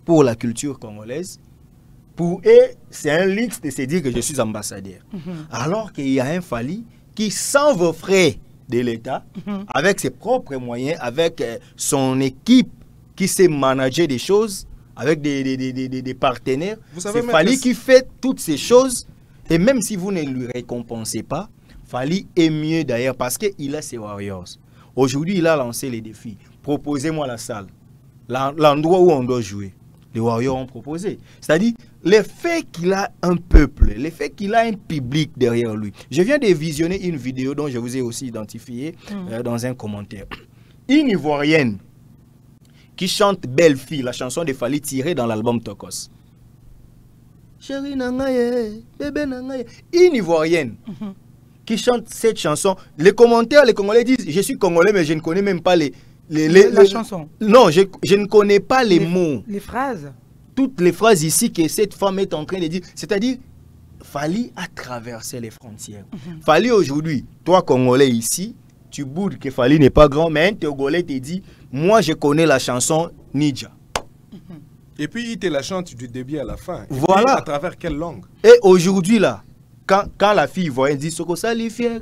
pour la culture congolaise? Pour eux, c'est un luxe de se dire que je suis ambassadeur. Alors qu'il y a un Fally qui, sans vos frais de l'État, avec ses propres moyens, avec son équipe qui sait manager des choses, avec des partenaires, c'est Fally qui fait toutes ces choses. Et même si vous ne lui récompensez pas, Fally est mieux d'ailleurs parce qu'il a ses warriors. Aujourd'hui, il a lancé les défis. Proposez-moi la salle, l'endroit où on doit jouer. Les warriors ont proposé. C'est-à-dire, le fait qu'il a un peuple, le fait qu'il a un public derrière lui. Je viens de visionner une vidéo dont je vous ai aussi identifié dans un commentaire. Une Ivoirienne qui chante Belle Fille, la chanson de Fally tirée dans l'album Tokos. Chérie Nangaye, bébé Nangaye. Une Ivoirienne qui chante cette chanson. Les commentaires, les Congolais disent, je suis Congolais, mais je ne connais même pas la chanson. Non, je ne connais pas les mots. Les phrases. Toutes les phrases ici que cette femme est en train de dire. C'est-à-dire, Fally a traversé les frontières. Fally aujourd'hui, toi Congolais ici, tu boudes que Fally n'est pas grand, mais un Togolais te dit, moi je connais la chanson Nidja. Et puis il te la chante du début à la fin. Et voilà. Puis, à travers quelle langue? Et aujourd'hui là, quand la fille voit, dit Soko sali fiere,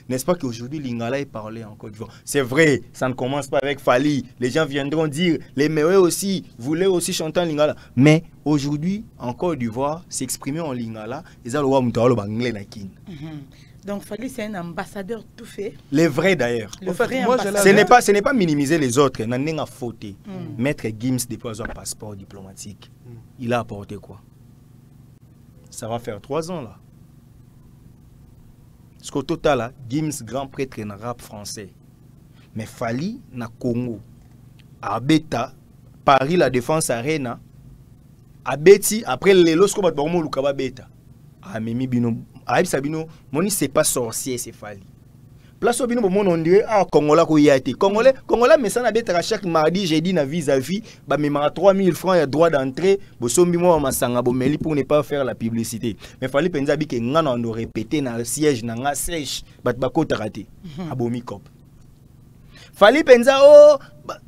n'est-ce pas qu'aujourd'hui Lingala est parlé en Côte d'Ivoire? C'est vrai, ça ne commence pas avec Fally. Les gens viendront dire, les meilleurs aussi voulaient aussi chanter en Lingala. Mais aujourd'hui, en Côte d'Ivoire, s'exprimer en Lingala, ils ont le droit de anglais na kin. Donc Fally, c'est un ambassadeur tout fait. Les vrais d'ailleurs. En fait, moi, ce n'est pas minimiser les autres. N'a faute. Maître Gims dépose un passeport diplomatique. Il a apporté quoi? Ça va faire 3 ans là. Parce qu'au total, là, Gims, grand prêtre en rap français. Mais Fally, na Congo, à Beta, Paris, la Défense Arena, à Beti, après les lorsqu'on va dormir au Kaba Beta. Ah, Mimi Bino, ah, Sabino, Moni, c'est pas sorcier, c'est Fally. Place au bino on dirait ah Congolais ko yati Congolais mais ça na beta chaque mardi jeudi na vis-à-vis ba me 3000 francs ya droit d'entrée bo sombi mo masanga bo meli pour ne pas faire la publicité mais Fally penza bi ke ngana on répéter na siège na nga sèche bat ba ko tarate abomi cop Fally penza oh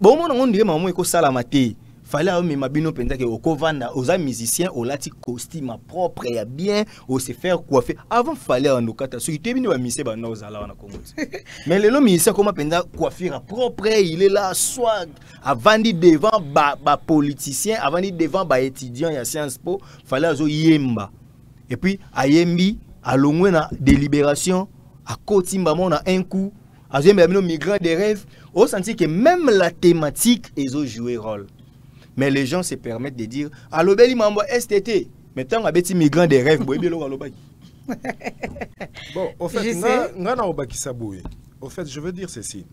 bo mo on dirait maman ko sala maté Fally a mis mabino penza ke okovanda aux musiciens au lati costume propre et bien au se faire coiffer avant Fally en okata so ite bino ba mise ba na ozala na Congo mais le musicien comment penza coiffure propre il est là swag avant dit devant ba politicien avant dit devant ba étudiant ya Sciences Po Fally azo yemba et puis ayembi alongwe na délibération à kotimba mona un coup azemba bino migrant des rêves au senti que même la thématique ezo jouer rôle. Mais les gens se permettent de dire allo beli mambo STT mais tant a beti migrant des rêves boy belo allo baki. Bon, au fait ngana obakisa boy. Au fait, je veux dire ceci.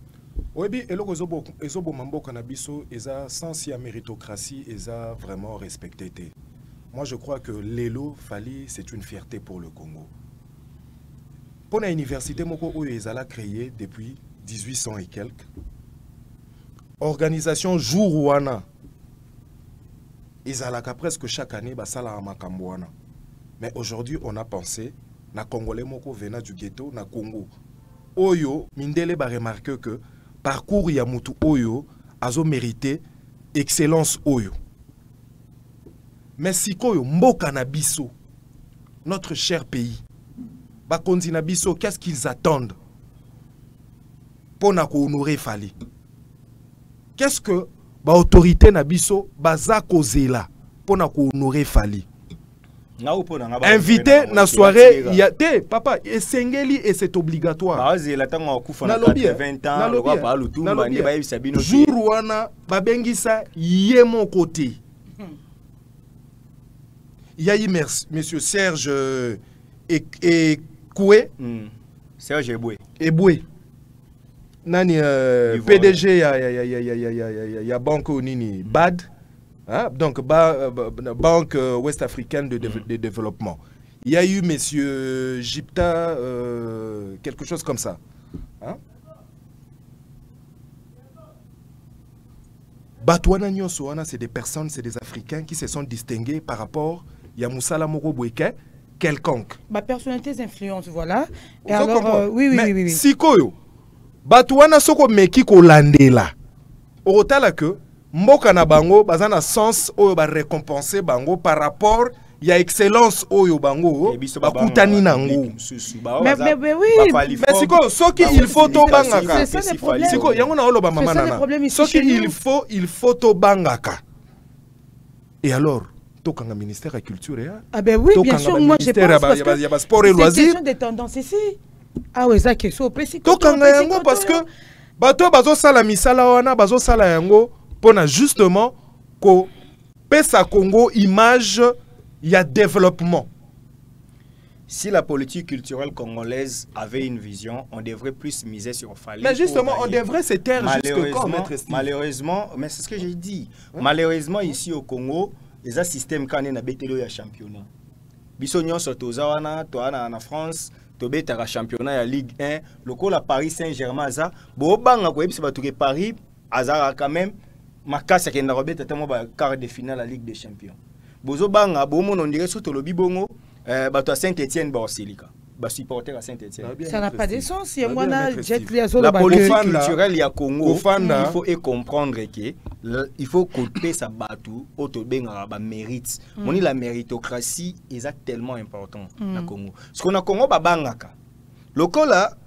Oyebi eloko ezobo mambo kanabiso eza sans ya méritocratie eza vraiment respecté. Moi je crois que Lelo Fally c'est une fierté pour le Congo. Pour la université moko oyo ezala créée depuis 1800 et quelques. Organisation jour wana Izalaka presque chaque année, basala amakambouana. Mais aujourd'hui, on a pensé, na Congolais moko venant du ghetto, na Congo. Oyo, Mindele ba remarqué que parcours Yamutu Oyo azo mérité excellence Oyo. Mais si Koyo mboka na biso, notre cher pays, bakonzi na biso, qu'est-ce qu'ils attendent pour na ko honorer Fally? Qu'est-ce que ba autorité na biso baza kozela pona ko honorer Fally? Invité na soirée ya te papa esengeli et c'est obligatoire. Jour wana babengisa ye mon côté. Il y a eu monsieur Serge et Koué. Serge Eboué. Nani PDG ya banque nini BAD, hein? Donc banque ouest-africaine de développement. Il y a eu monsieur Gipta quelque chose comme ça, hein? Batouana Nyonsoana, c'est des personnes, c'est des Africains qui se sont distingués par rapport à Moussala Moro Boueke, quelconque. Ma personnalité influence, voilà. Et alors, oui. Sikoyo, Batouana Soko Meki Kolandela. Orotala que, Mboka na bango, bazana sens oyo ba récompenser bango par rapport il y a excellence oyo bango bakutani nango mais oui mais siko soki il faut to bangaka siko yango na oloba mama nana soki il faut to bangaka et alors tokanga ministère de la culture ah ben oui bien sûr moi je pense parce que il y a sport et loisirs c'est question de tendance ici ah ouais ça que so pesi tokanga yango parce que bato bazo sala misala wana bazo sala yango pona justement ko pesa Congo image. Il y a développement. Si la politique culturelle congolaise avait une vision, on devrait plus miser sur Fally. Mais justement, on devrait se taire jusque quand, malheureusement, mais c'est ce que j'ai dit. Malheureusement, ici au Congo, il y a un système qui est un championnat. Bisognon Sotozawana, toi en France, tu as un championnat de Ligue 1. Le la Paris Saint-Germain, ça. Bon, Paris, Azara quand même, ma casse qui est un quart de finale de la Ligue des Champions. Bozo banga bomo on dirait surtout le bibongo bato à Saint-Étienne Borselika ba supporter à Saint-Étienne ça n'a pas de sens il y a moi la politique culturelle il y a Congo il faut comprendre que il faut couper sa batou auto benga ba mérite moni la méritocratie est tellement important na Congo parce qu'on a Congo ba bangaka lokola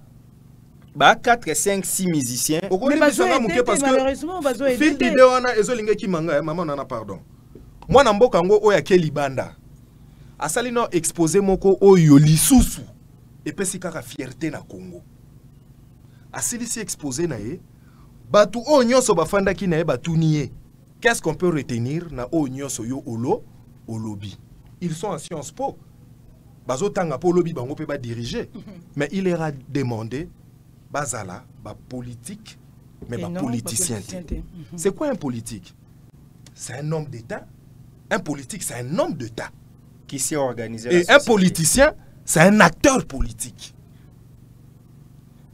ba 4 5 6 musiciens mais parce que malheureusement bazo aider fil d'idée wana ezolinga ki manga maman nana pardon. Moi na mboka ngo oya ke libanda asali no exposé moko oyo lisusu epesi kaka fierté na Congo asili si exposé na ye batu o nyonso bafanda ki na ye batuniye qu'est-ce qu'on peut retenir na o nyonso yo olobi ils sont en Sciences Po bazo tanga po lobi bango pe ba diriger mais il leur a demandé bazala ba politique mais ba politicien. C'est quoi un politique? C'est un homme d'État. Un politique, c'est un homme d'État qui s'est organisé. Et un politicien, c'est un acteur politique.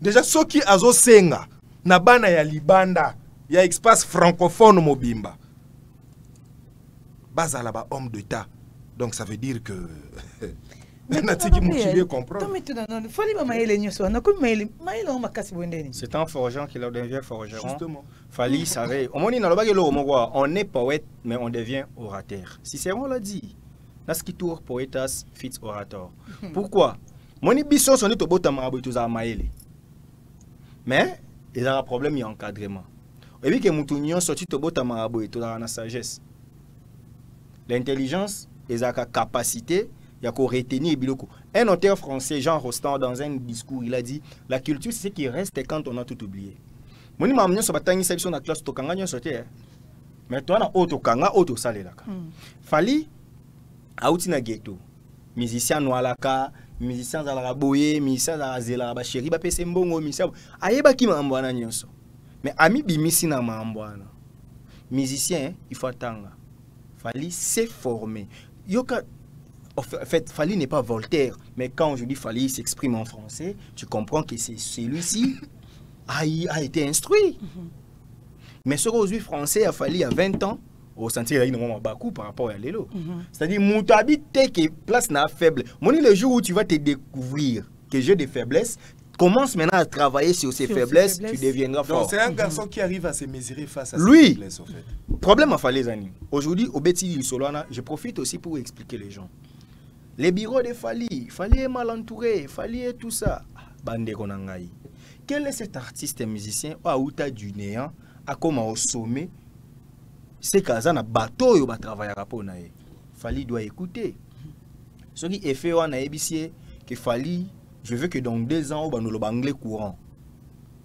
Déjà, ceux qui azo senga, nabana ya libanda, ya espace francophone mobimba. Bazala ba homme d'État. Donc ça veut dire que c'est un forgeron qui leur devient forgeron. Justement. Fally savait. On est poète, mais on devient orateur. Cicéron l'a dit. Nascitur poetas fit orator. Pourquoi? Moni biso sonné to bota marabout tous à maele. Mais il y a un problème d'encadrement. Et puis que moutounion sorti to bota marabout et tout dans la sagesse. L'intelligence et la capacité. Il y a qu'au retenir biloko. Un auteur français, Jean Rostand, dans un discours, il a dit la culture, c'est ce qui reste quand on a tout oublié. Moi, je suis sur la classe, mais toi, tu as auto kanga, auto salé. Fally, auti na ghetto. Musicien noalaka, musicien zala boye, musicien zala zela ba chéri ba pese mbongo, musicien. Ayeba ki mambwana nyonso. Mais ami bimisi na mambwana. Musicien, il faut attendre. Fally s'est formé. Yoka en fait, Fally n'est pas Voltaire, mais quand je dis Fally s'exprime en français, tu comprends que celui-ci a été instruit. Mais ce qu'aujourd'hui français a Fally à 20 ans, au sentier il y a beaucoup par rapport à l'élo. C'est-à-dire, Moutabi que place n'a faible. Moni le jour où tu vas te découvrir que j'ai des faiblesses, commence maintenant à travailler sur ces faiblesses, tu deviendras fort. C'est un garçon qui arrive à se mesurer face à ses faiblesses, en fait. Problème à Fally Zani. Aujourd'hui, au Betty Solana, je profite aussi pour expliquer les gens. Les bureaux de Fally est mal entouré, Fally est tout ça. Bande Konangaï. Quel est cet artiste musicien ou du néant à comment au sommet c'est qu'à un bateau il va travailler à Ponaï. Fally doit écouter. Ce qui est fait on a ébissé que Fally, je veux que dans 2 ans on le anglais courant.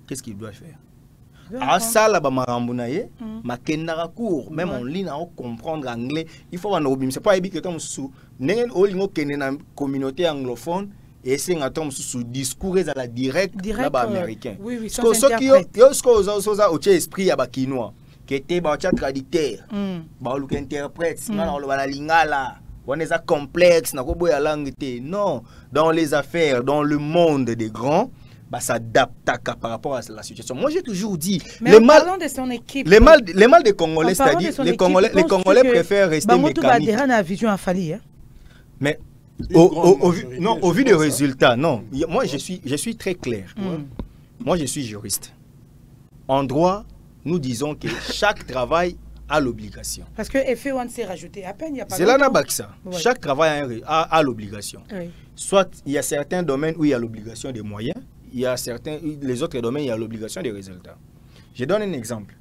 Qu'est-ce qu'il doit faire? À ça là bas marambunaye, ma kendara court, même en ligne à comprendre anglais, il faut en obim. C'est pas ébi que comme sous n'en olingo kenen communauté anglophone et c'est un tom sous discours à la direct là-bas américain. Oui, ce qui yo ce que au esprit à bakinois, qui était ba traducteur, ba lu interprète, sinon on la lingala. On est complexe, na ko boya langue té. Non, dans les affaires, dans le monde des grands, s'adapter par rapport à la situation. Moi, j'ai toujours dit, mais en parlant de son équipe, les mal des Congolais, c'est-à-dire les Congolais préfèrent rester mécaniques. Mais au vu des résultats, non. Moi, je suis très clair. Moi, je suis juriste. En droit, nous disons que chaque travail a l'obligation. Parce que effet one s'est rajouté à peine, il n'y a pas. C'est là ça. Ouais. Chaque travail a l'obligation. Oui. Soit il y a certains domaines où il y a l'obligation des moyens, il y a les autres domaines, il y a l'obligation des résultats. Je donne un exemple.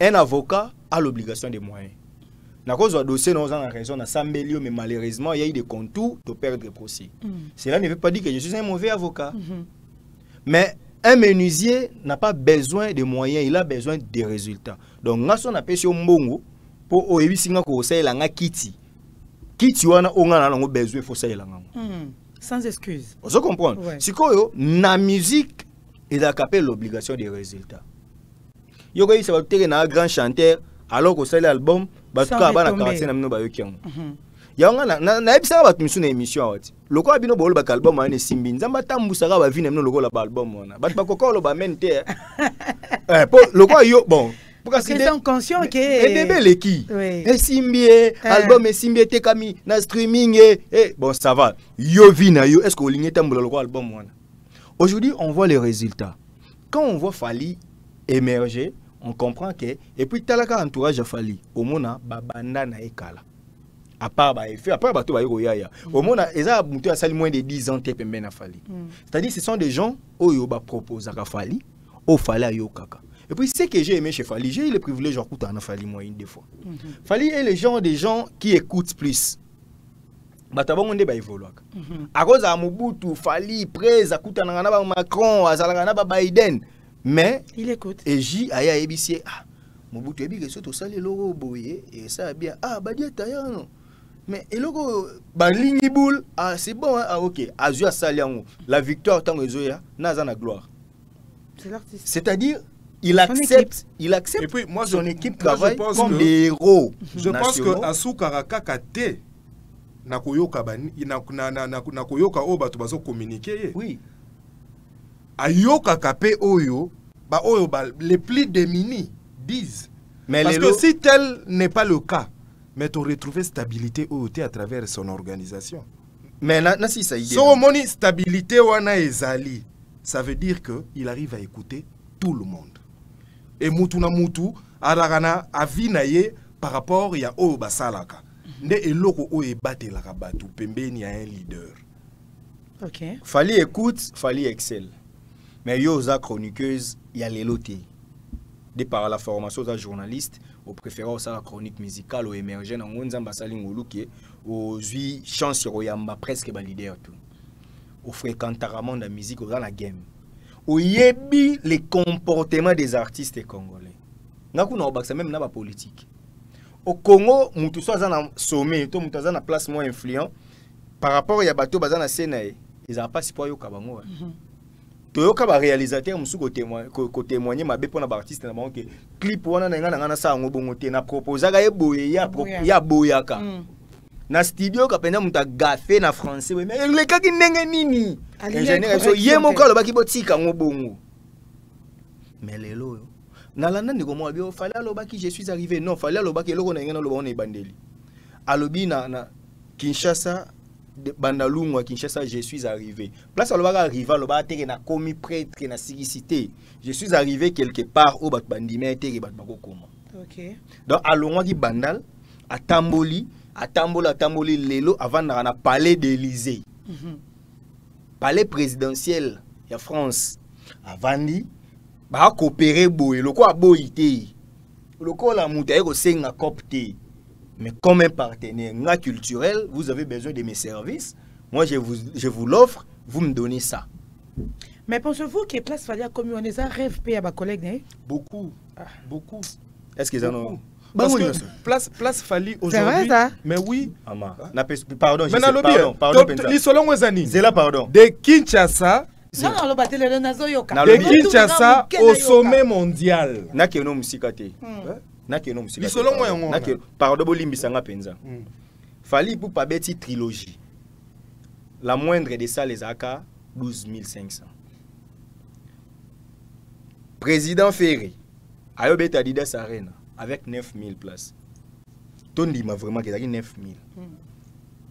Un avocat a l'obligation des moyens. Dans le dossier, nous avons raison, à 100 millions, mais malheureusement, il y a eu des contours de perdre le procès. Cela ne veut pas dire que je suis un mauvais avocat. Mais un menuisier n'a pas besoin de moyens, il a besoin des résultats. Donc, nous avons appelé sur Mbongo pour éviter que ça ait kiti. Kiti, on a besoin de ça. Sans excuse. Vous comprenez? Si la musique, il a capé l'obligation des résultats. Il y a un grand chanteur, alors que c'est l'album, il y a une émission. Le quoi bino bol ba album ane simbi nzamba tambusaka ba vine mno lokola ba album wana bat ba kokolo ba mente po le quoi yo bon parce qu'ils sont conscients que et bébé les qui et simbi album et simbi te kami na streaming et bon ça va yo vina yo est-ce que oligné tambula le quoi album wana. Aujourd'hui on voit les résultats. Quand on voit Fally émerger, on comprend que et puis talaka entourage a Fally au mona babanda na ekala. À part effet après bato ba yaya au monde eza mutu a sali moins de 10 ans te pembe na Fally. C'est-à-dire ce sont des gens oyo ba propose à Fally au Fally ayo kaka. Et puis ce que j'ai aimé chez Fally, j'ai eu le privilège d'écouter na Fally moi une des fois. Fally est le genre des gens qui écoutent plus. Bata bango nde ba évoluer. À cause à Mobutu Fally près akuta na ba Macron azalaka na ba Biden mais il écoute. Et J aya ebisi Mobutu ebi que soto sali logo boye et ça bien ba dia tayano. Mais et logo balingi boule c'est bon hein? OK azua saliango la victoire tango ezoya naza na gloire. C'est l'artiste. C'est-à-dire il accepte et puis moi son équipe travaille comme des héros. Je pense que Asukara kakate na koyoka bani na koyoka o bato bazo communiquer. Oui. Ayoka kapé oyo les plus démunis disent. Mais parce que si tel n'est pas le cas, mais tu retrouves stabilité à travers son organisation. Mais si ça y est. So moni stabilité wana ezali, ça veut dire que il arrive à écouter tout le monde. Et mutu na mutu aragana avinaye par rapport ya o basalaka. Nde eloko o ebatelaka batu pembeni a un leader. OK. Fally écoute, Fally excelle. Mais yo za chroniqueuse, il y a l'éloté. De par la formation de journaliste, au préférant la chronique musicale, au émergent, on a salingoluki, au zui chance royamba presque leader tout. Au fréquentement de la musique, au dans la game. Au yebi les comportements des artistes congolais. N'a qu'on a même na politique. Au Congo, mutu soit dans sommet, tout mutu dans place moins influent par rapport à bateau bazan na Sénaï, ils n'ont pas si pour yo kabango. Toyoka ba réalisateur musu ko témoigner mabe pona ba artiste na banque clip wana na ngana ngana sa ngobongo te na proposer ga eboye ya boyaka na studio ka penda muta gafé na français mais le kaki ndenge nini ingénieur so yemo ka lo baki botika ngobongo mais lelo na landa ndiko mo bio fallait lo baki je suis arrivé non fallait lo baki loko na ngana lo ba on bandeli alobi na Kinshasa Bandalungu à Kinshasa, je suis arrivé. Place à l'obara arrivé, l'obara terre na commis prêtre na sigicité. Je suis arrivé quelque part au bat bandimé terre bat bakokoma. OK. Donc à l'ongwa qui bandal à Tamboli lelo avant na palais d'Élysée. Palais présidentiel ya France. Avandi ba coopérer boye loko aboyité. Loko la mutaye ko senga copté. Mais comme un partenaire culturel, vous avez besoin de mes services. Moi, je vous l'offre, vous me donnez ça. Mais pensez-vous que Place Fally a commis un rêve à ma collègue? Beaucoup. Beaucoup. Est-ce qu'ils en ont? Parce que Place Fally aujourd'hui. Mais oui. Pardon. Pardon. De Kinshasa. De Kinshasa au sommet mondial. Pardon, Bolimbisanga Penza. Fally pour pas bêti trilogie. La moindre de ça, les AK, 12 500. président Ferré ayobeta Adidas Arena avec 9000 places. Tondi m'a vraiment qu'il a 9000.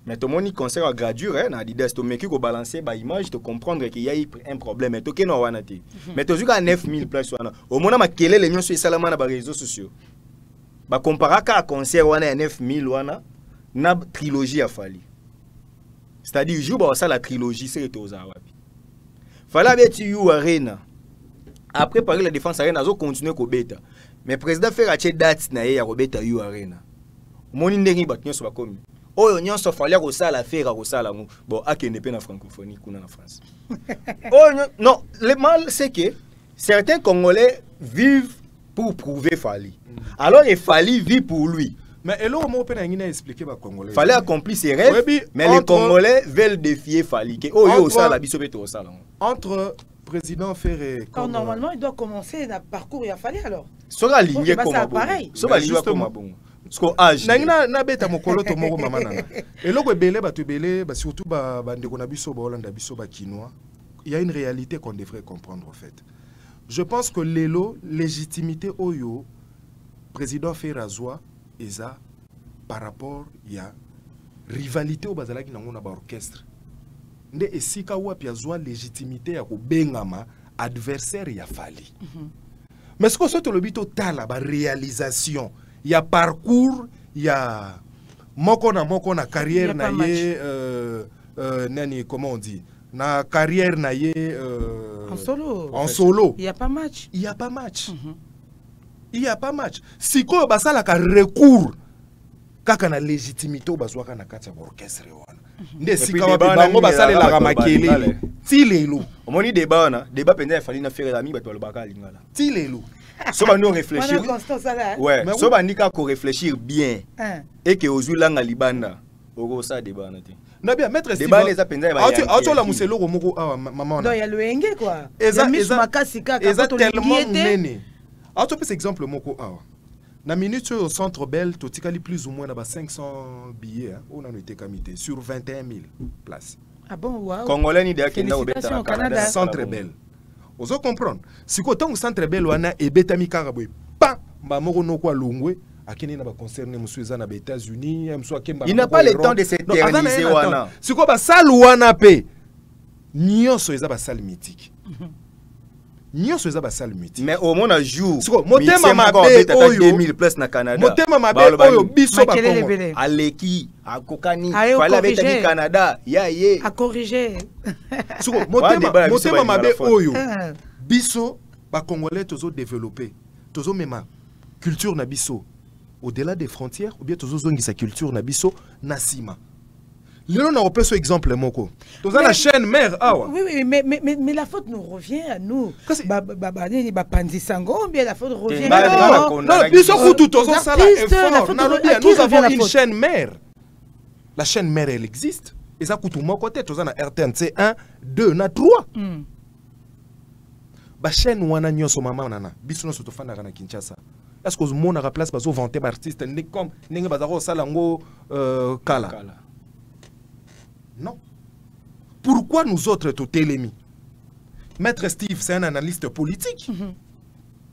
Mais tout le monde concert à graduer hein Adidas to meki ko balancer ba image te comprendre qu'il y a un problème mais to ke no wana te. Mais to zuka 9000 places wana. Au moment ma kele les nyonso salama na ba réseaux sociaux. Ba compara ka concert wana 9000 wana na trilogie a fallu. C'est-à-dire jour ba ça la trilogie c'est to za wapi. Fallait beti you Arena. Après par la défense Arena zo continuer ko beta. Mais président fait raté date na ya ko beta you Arena. Moni ndenge ba nyonso ba komi. Oyo nyonso fallait ko sala faire ko sala ngo. Bon akende pe na francophonie kuna na France. Oh non, le mal c'est que certains Congolais vivent pour prouver Fali. Alors il fallait vivre pour lui. Mais alors moi peut n'a expliquer ba Congolais. Fallait accomplir ses rêves. Oui, mais les Congolais veulent défier Fali. Que oyo sala biso pe to sala. Entre président Ferré. Normalement, il doit commencer le parcours, il a fallu alors. Sera ligné comme pareil. Sera ligné comme bon. Parce qu'au âge. Na beta mokolo to moko mama nana. Et loko belé ba to belé ba surtout ba ndeko na biso ba Hollande biso ba Kinois. Il y a une réalité qu'on devrait comprendre en fait. Je pense que l'élo légitimité oyo président Ferré azwa eza par rapport il y a rivalité au bazalaki nango na ba orchestre. Nde esika wapi azwa légitimité ya kobengama adversaire ya Fali. Mais ce que soit le bito tala ba réalisation, il y a parcours, il y a moko na carrière na ye nani comment on dit na carrière na ye en solo. En solo. Il y a pas match. Il y a pas match. Il y a pas match. Siko basala ka recours kaka na légitimité bazwaka na kati ya orchestre wana. Nde sika wapi bango basale la ramakele ti lelo omoni débat penza ya Fali na Ferré l'ami bato balobaka lingala ti lelo so ba nous réfléchir ouais so ba ndika ko réfléchir bien et que ozulanga libanda oko ça débat na te na bien maître Steve débat les penza ya ba auto la muselo ko moko maman non ya loenge quoi eza makasi kaka to tellement nene auto par exemple moko awa na minute au centre Bell, totikali plus ou moins 500 billets on a été comité sur 21 000 places. Ah bon, wow. Congolais ni derrière au Canada. Centre Bell. Vous comprendre. Si quand on centre Bell wana et betami karaboy, pa ba moko no kwa longwe akini na ba concerné monsieur za na ba États-Unis, il n'a pas le temps de s'éterniser wana. Si quoi ba salle wana pe nyonso eza ba salle mythique. Nyonso eza ba salle mythique. Mais au moins un jour motema mabe oyo 2000 places na Canada. Motema mabe oyo biso ba Congo. Aleki akokani fallait avec Canada ya ye à corriger. Motema mabe oyo biso ba Congolais tozo développer tozo mema culture na biso au-delà des frontières ou bien tozo zongi sa culture na biso na sima. Léon a repéré ce exemple, Moko. Dans la chaîne mère, oui, mais la faute nous revient à nous. Bien la faute revient à nous. Nous avons une chaîne mère. La chaîne mère, elle existe. Et ça coûte mon côté. Nous avons RTNC 1, 2, 3. La chaîne wana nyoso mama nana. Bisono soto fana kana Kinshasa. Est-ce que vous avez place pour vanter artiste comme Nenge Bazaro Salango Kala? Non. Pourquoi nous autres, Totélémi? Maître Steve, c'est un analyste politique.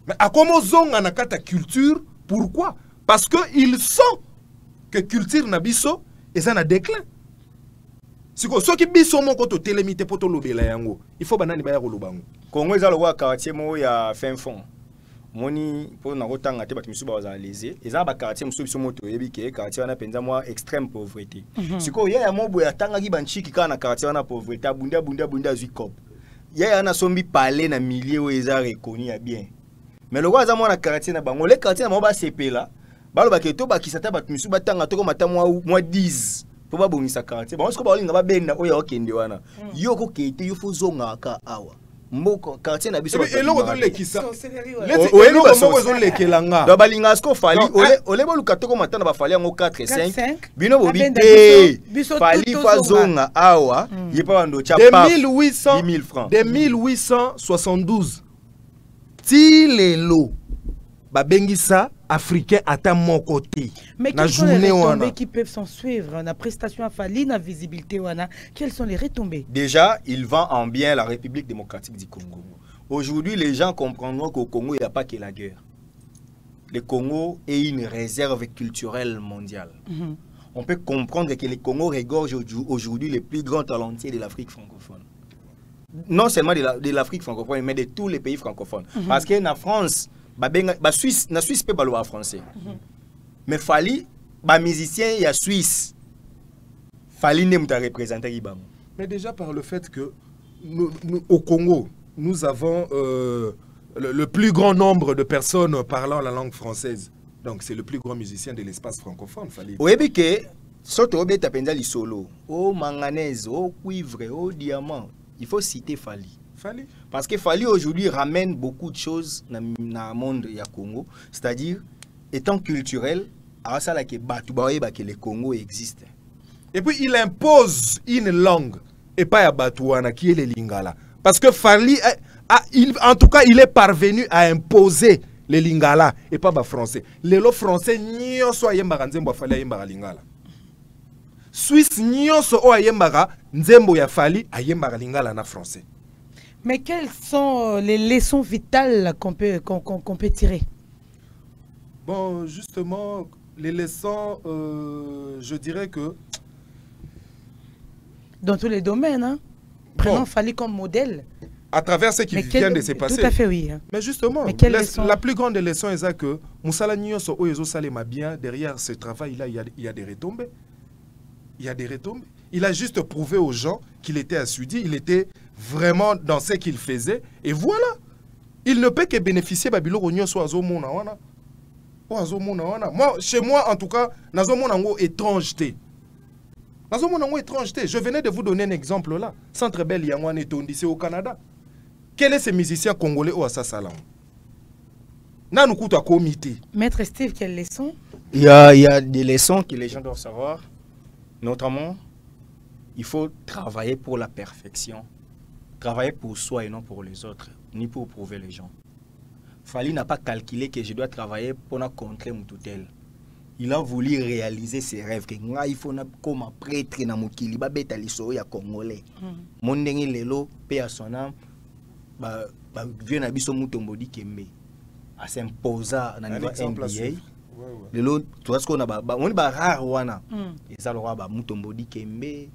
Mais à comment on a ta culture? Pourquoi? Parce qu'ils sent que culture n'a biso et ça n'a déclin. Si ceux qui biso mon côté Totélémi te poto lobela yango, il faut banani baya kolobango. Congo eza lowa quartier mo ya fin fond. Moni pour na rotanga te batu misuba za léser eza ba quartier musu biso moto yebi ke quartier wana penza moi extrême pauvreté siko ya mobo ya tanga ki banchiki kana quartier wana pauvreté bunda zikop ya na sombi parler na milieu où eza reconnu ya bien mais le roi za moi na quartier na bango le quartier na mo ba sepela balo ba keto ba kisata batu misuba tanga to ko mata moi 10 pour ba bongisa quartier ba siko ba linga ba benda oya okende wana yo ko kete yo fo zonga ka awa mboko quartier na biso eloko to lekisa eloko moko zo lekelanga do balinga sko Fali ole boluka to ko matana ba Fali ngo 4 5 bino bobite Fali fazonga awa yepa bando cha pa 1800 francs de 1872 ti lelo babengisa africain ata mon côté. Mais quelles sont les retombées qui peuvent s'en suivre? La prestation à Fali, la visibilité, quelles sont les retombées? Déjà, il vend en bien la République démocratique du Congo. Aujourd'hui, les gens comprendront qu'au Congo, il n'y a pas que la guerre. Le Congo est une réserve culturelle mondiale. On peut comprendre que le Congo regorge aujourd'hui les plus grands talentiers de l'Afrique francophone. Non seulement de l'Afrique francophone, mais de tous les pays francophones. Parce que en France, la Suisse peut parler français. Mais Fali, les musiciens, il y a Suisse. Fali ne m'a représenté. Mais déjà par le fait que nous, au Congo, nous avons le plus grand nombre de personnes parlant la langue française. Donc c'est le plus grand musicien de l'espace francophone. Oui, mais que, surtout au solo, au manganèse, au cuivre, au diamant, il faut citer Fali. Parce que Fali aujourd'hui ramène beaucoup de choses dans le monde du Congo. C'est-à-dire, étant culturel, à ça que le Congo existe. Et puis il impose une langue et pas à Batouana qui est le Lingala. Parce que Fali, en tout cas, il est parvenu à imposer le Lingala et pas le français. Les français, n'y soit yemba nzembo Fali yemba Lingala. Suisse, n'y soit yemba nzembo ya Fali yemba Lingala na français. Mais quelles sont les leçons vitales qu'on peut tirer? Bon, justement, les leçons, je dirais que... Dans tous les domaines, hein? Prenons Fali comme modèle. À travers ce qui vient de se passer. Tout à fait, oui. Hein. Mais justement, la plus grande leçon est que Moussala Nyonso Oyezo Salema bien, derrière ce travail-là, il y a des retombées. Il y a des retombées. Il a juste prouvé aux gens qu'il était assidu, il était vraiment dans ce qu'il faisait. Et voilà. Il ne peut que bénéficier de Nyonso Azomona. Moi, chez moi, en tout cas, Nazomona étrangeté. Je venais de vous donner un exemple là. Centre Bell Yangwane Tondi, c'est au Canada. Quel est ce musicien congolais au Assasalam? Nanoukuta comité. Maître Steve, quelles leçons? Il y a des leçons que les gens doivent savoir. Notamment, il faut travailler pour la perfection. Travailler pour soi et non pour les autres, ni pour prouver les gens. Fali n'a pas calculé que je dois travailler pour contrer mon tutelle. Il a voulu réaliser ses rêves. Il faut comme prêtre na mukili ba beta liso ya congolais. Mon ndenge lelo pe à son âme ba vient na biso mutombodi kembe. A s'imposa na niveau NBA. Lelo tu vois ce qu'on a ba on ba rare wana. Eza le roi ba mutombodi kembe.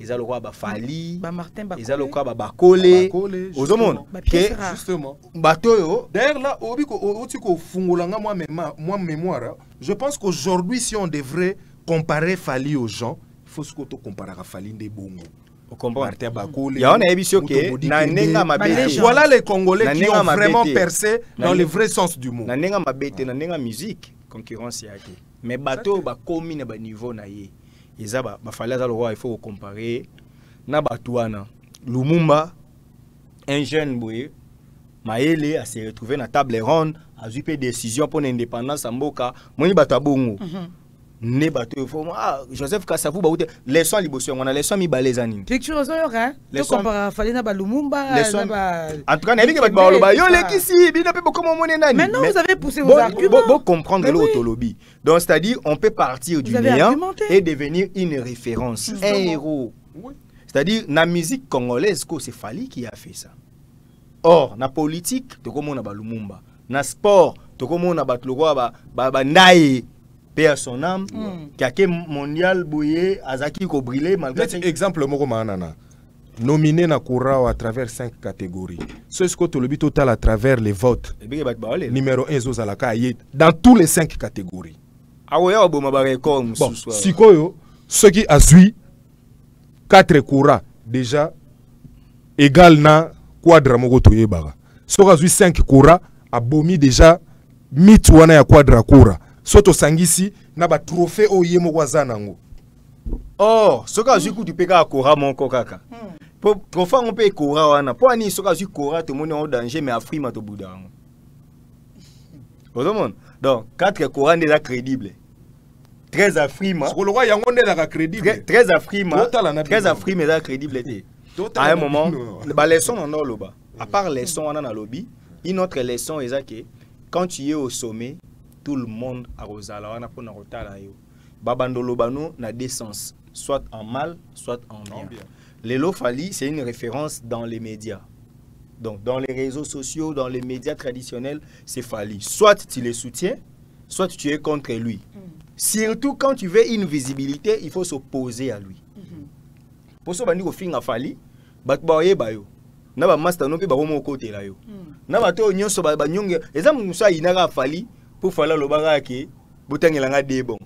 Eza le roi ba Fali. Ba Martin Bakole. Eza le roi ba Bakole. Ozomon. Justement. Batoyo. D'ailleurs là otiko fungolanga moi mémoire. Je pense qu'aujourd'hui, si on devrait comparer Fali aux gens, il faut se comparer à Fali des Bongo. Voilà les Congolais qui ont vraiment percé dans le vrai sens du mot. Musique, concurrence. Mais bateau, il niveau il faut comparer. Lumumba, un jeune boy, Maëlle a se retrouvé dans la table ronde, a eu des décisions pour l'indépendance en Boka. Moi, Batabongo. Ne bateau, Joseph Kassavou, les sons libosio, on a les sons mi balezani. Picture aux heures, hein? Les sons Falena Lumumba. En tout cas, il y a des baloba. Yo, les qui si, bien peu comment on est nani. Maintenant, vous avez poussé vos arguments. Bon, comprendre l'autolobie. Donc, c'est-à-dire, on peut partir du néant et devenir une référence, un héros. C'est-à-dire, la musique congolaise, c'est Fali qui a fait ça. Or, na politique, to komo na Lumumba. Na sport, to komo na batlogwa ba Ndaye, paix à son âme, qui a été mondial bouyé, Azaki ko brûlé malgré. Exemple moko manana. Nominé na Kourao à travers 5 catégories. Ce que tu le but total à travers les votes. Numéro 1 Zozalaka dans tous les 5 catégories. Ah ouais, bon ma record bon, Sikoyo, ceux qui a suivi 4 Koura déjà égal na quadra moko toyebaka. Soka zui 5 Koura a bomi déjà mit wana ya quadra Koura. Soto sangisi na ba trophée o yemo wazanango. Oh, soka zui ku du peka Koura mon kokaka. Pour trophée on peut Koura wana. Pour ani soka zui Koura to moni en danger mais Afrima to budango. Donc 4 Koura déjà crédible. 13 Afrima. Le roi yango ndela crédible. 13 Afrima. 13 Afrima déjà crédible. À un moment, la leçon en loba. À part leçon on a dans lobby, une autre leçon est que quand tu es au sommet, tout le monde a rosala on a pour na yo. Babandolo bano na deux sens, soit en mal, soit en bien. Lelo Fali, c'est une référence dans les médias. Donc, dans les réseaux sociaux, dans les médias traditionnels, c'est Fally. Soit tu les soutiens, soit tu es contre lui. Surtout quand tu veux une visibilité, il faut s'opposer à lui. Pour ça, on fin à Fally, na ba master no pe ba mo côté là yo. Na ba to nyonso ba nyonge, exemple musa inaka Fally pour Fally lo ba ke botangelanga de bon.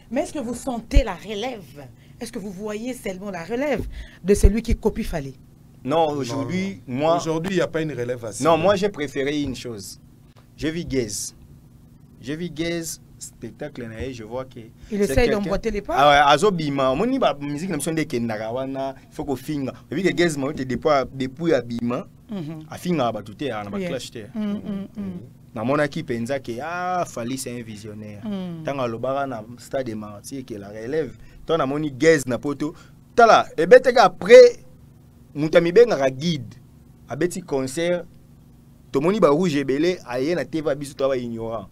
Mais est-ce que vous sentez la relève? Est-ce que vous voyez seulement la relève de celui qui copie Fally? Non, aujourd'hui, moi... Aujourd'hui, il n'y a pas une relève à ça. Non, moi, j'ai préféré une chose. J'ai vu Gaze. J'ai vu Gaze, spectacle, je vois que... Il essaye d'emboîter les pas. Ah ouais, Azobima. Moi, la musique, il faut qu'on finisse. J'ai vu que Gaze m'a été depuis Abima. A finir à tout à la clash. Dans mon équipe, pensa que Fally c'est un visionnaire. Tant que le bar na stade de Martyr que la relève. Tant na moni Gaze na poto. Tala, et ben après Moutami benga guide. A beti concert. To moni ba rouge belé aye na TV biso to ba ignorant.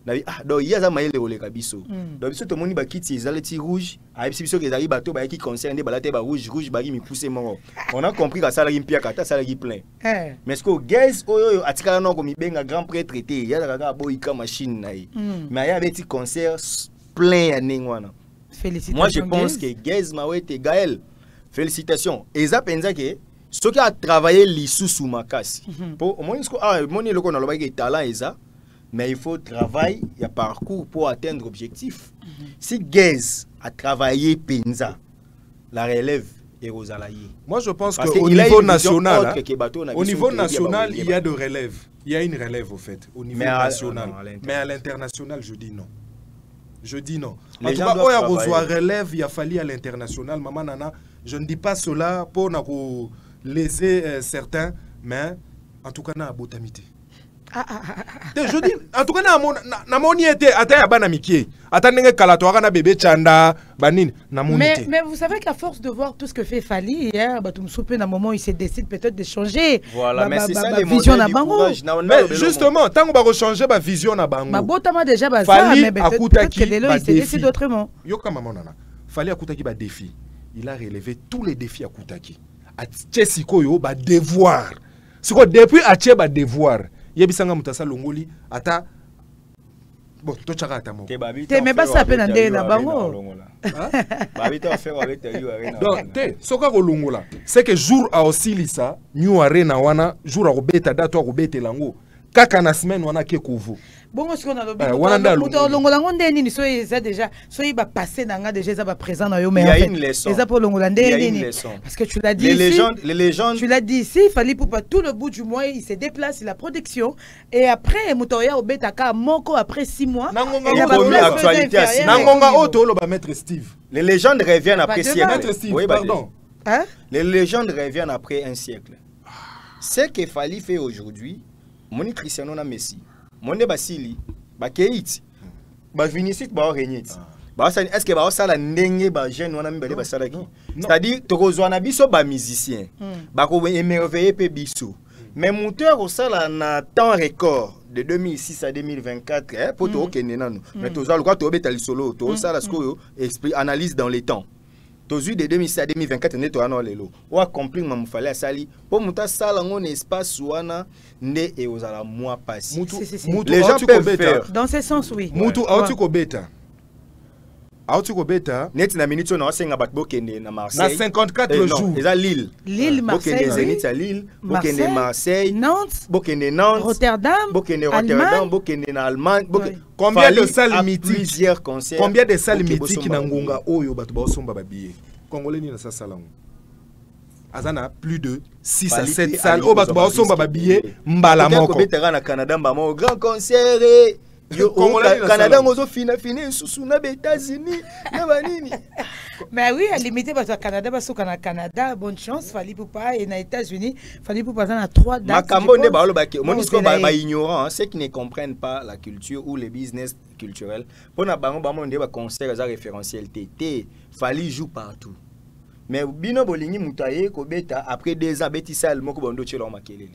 Na donc il y a za maile ole kabiso. Donc biso to moni ba kiti ezaleti rouge, a biso ke zali bato ba ki concert nde balate ba rouge ba mi pousser mon. On a compris que ça la mpia kata ça la plein. Mais ce que Gaze oyo atikala no ko mi benga grand prêtre té, ya kaka boyika machine na yi. Mais ya beti concert plein ya ningwana. Félicitations. Moi je pense que Gaze Mawete Gaël, félicitations. Eza penza que ceux qui a travaillé l'issue makasi. Pour moi moni loko na lobaki talent eza, mais il faut travailler, il y a parcours pour atteindre l'objectif. Si Gaze a travaillé penza, la relève est aux alayés. Moi je pense qu'au niveau national, au niveau national, il y a de relève. Il y a une relève au fait au niveau national. Mais à l'international, je dis non. Je dis non. En tout cas, relève, il a fallu à l'international. Maman Nana, je ne dis pas cela pour léser certains, mais en tout cas, na botamité. Je dis, en tout cas, na moni était ata bana miki. Ata nenge kalatoire na bébé chanda banin na moni. Mais vous savez qu'à force de voir tout ce que fait Fally hier, bah tu me soupes d'un moment il se décide peut-être de changer. Voilà, mais c'est ça les vision na bango. Mais justement, tant qu'on va changer ba vision na bango. Bah botama déjà ba ça, mais peut-être que les il se décide autrement. Yoka maman nana. Fally akutaki ba défi. Il a relevé tous les défis à Koutaki. A Tchesiko yo ba devoir. Siko depuis a Tché ba devoir. Yebisanga mutasa longoli ata bon to chaka ata mo. Te mais pas ça peine ndé na bango. Babita faire avec yo arena. Donc te soka ko longola. C'est que jour a aussi lisa new arena wana jour a robeta dato a robeta lango. Kaka na semaine wana ke kuvu. Bon, ce qu'on a l'objet, ni soyez déjà, soyez passé dans déjà ça va présent dans yo mais il y a une leçon. Parce que tu l'as dit les légendes. Tu l'as dit ici, il fallait pour pas tout le bout du mois, il se déplace, il a protection et après Mutoya au Betaka Moko après 6 mois. Nangonga auto lo ba maître Steve. Les légendes reviennent après siècle. Maître Steve, pardon. Hein? Les légendes reviennent après un siècle. Ce que Fally fait aujourd'hui, Moni Cristiano na Messi. Monde basili ba Keiti ba Vinicius ba Renyet ba ça est-ce que ba ça la ndenge ba jeune wana mi ba ba ça c'est-à-dire tokozwa na biso ba musicien ba ko émerveiller pe biso mais monteur au ça la na temps record de 2006 à 2024 pour to kende nanu mais toza le quoi to beta solo to ça la sco esprit analyse dans les temps. Tozu de 2006 à 2024 ne to ana lelo ou accomplir ma Fally asali pour muta sala ngone espace wana ne e ozala mois passé les gens peuvent faire dans ce sens oui mutu autu ko beta net na minute on a 5 bat bokende na Marseille na 54 jours eza Lille Marseille bokende Zénith à Lille bokende Marseille Nantes Rotterdam bokende na Allemagne combien de salles mythiques plusieurs concerts combien de salles mythiques na ngonga oyo bato ba somba ba billet congolais ni na sa salango azana plus de 6 à 7 salles au bato ba somba ba billet mbala moko ko betera na Canada mbamo grand concert yo Canada ngozo fini sous na États-Unis na banini. Mais oui, à limiter parce que Canada parce que Canada bonne chance Fally pour pas et na États-Unis Fally pour pas dans 3 dates. Makambo ne ba lo ba monisco ba ignorant ceux qui ne comprennent pas la culture ou le business culturel. Pona bango ba monde ba concert za référentiel TT Fally joue partout. Mais bino bolingi mutaye ko beta après 2 ans beti sal moko bondo tshelo makelele.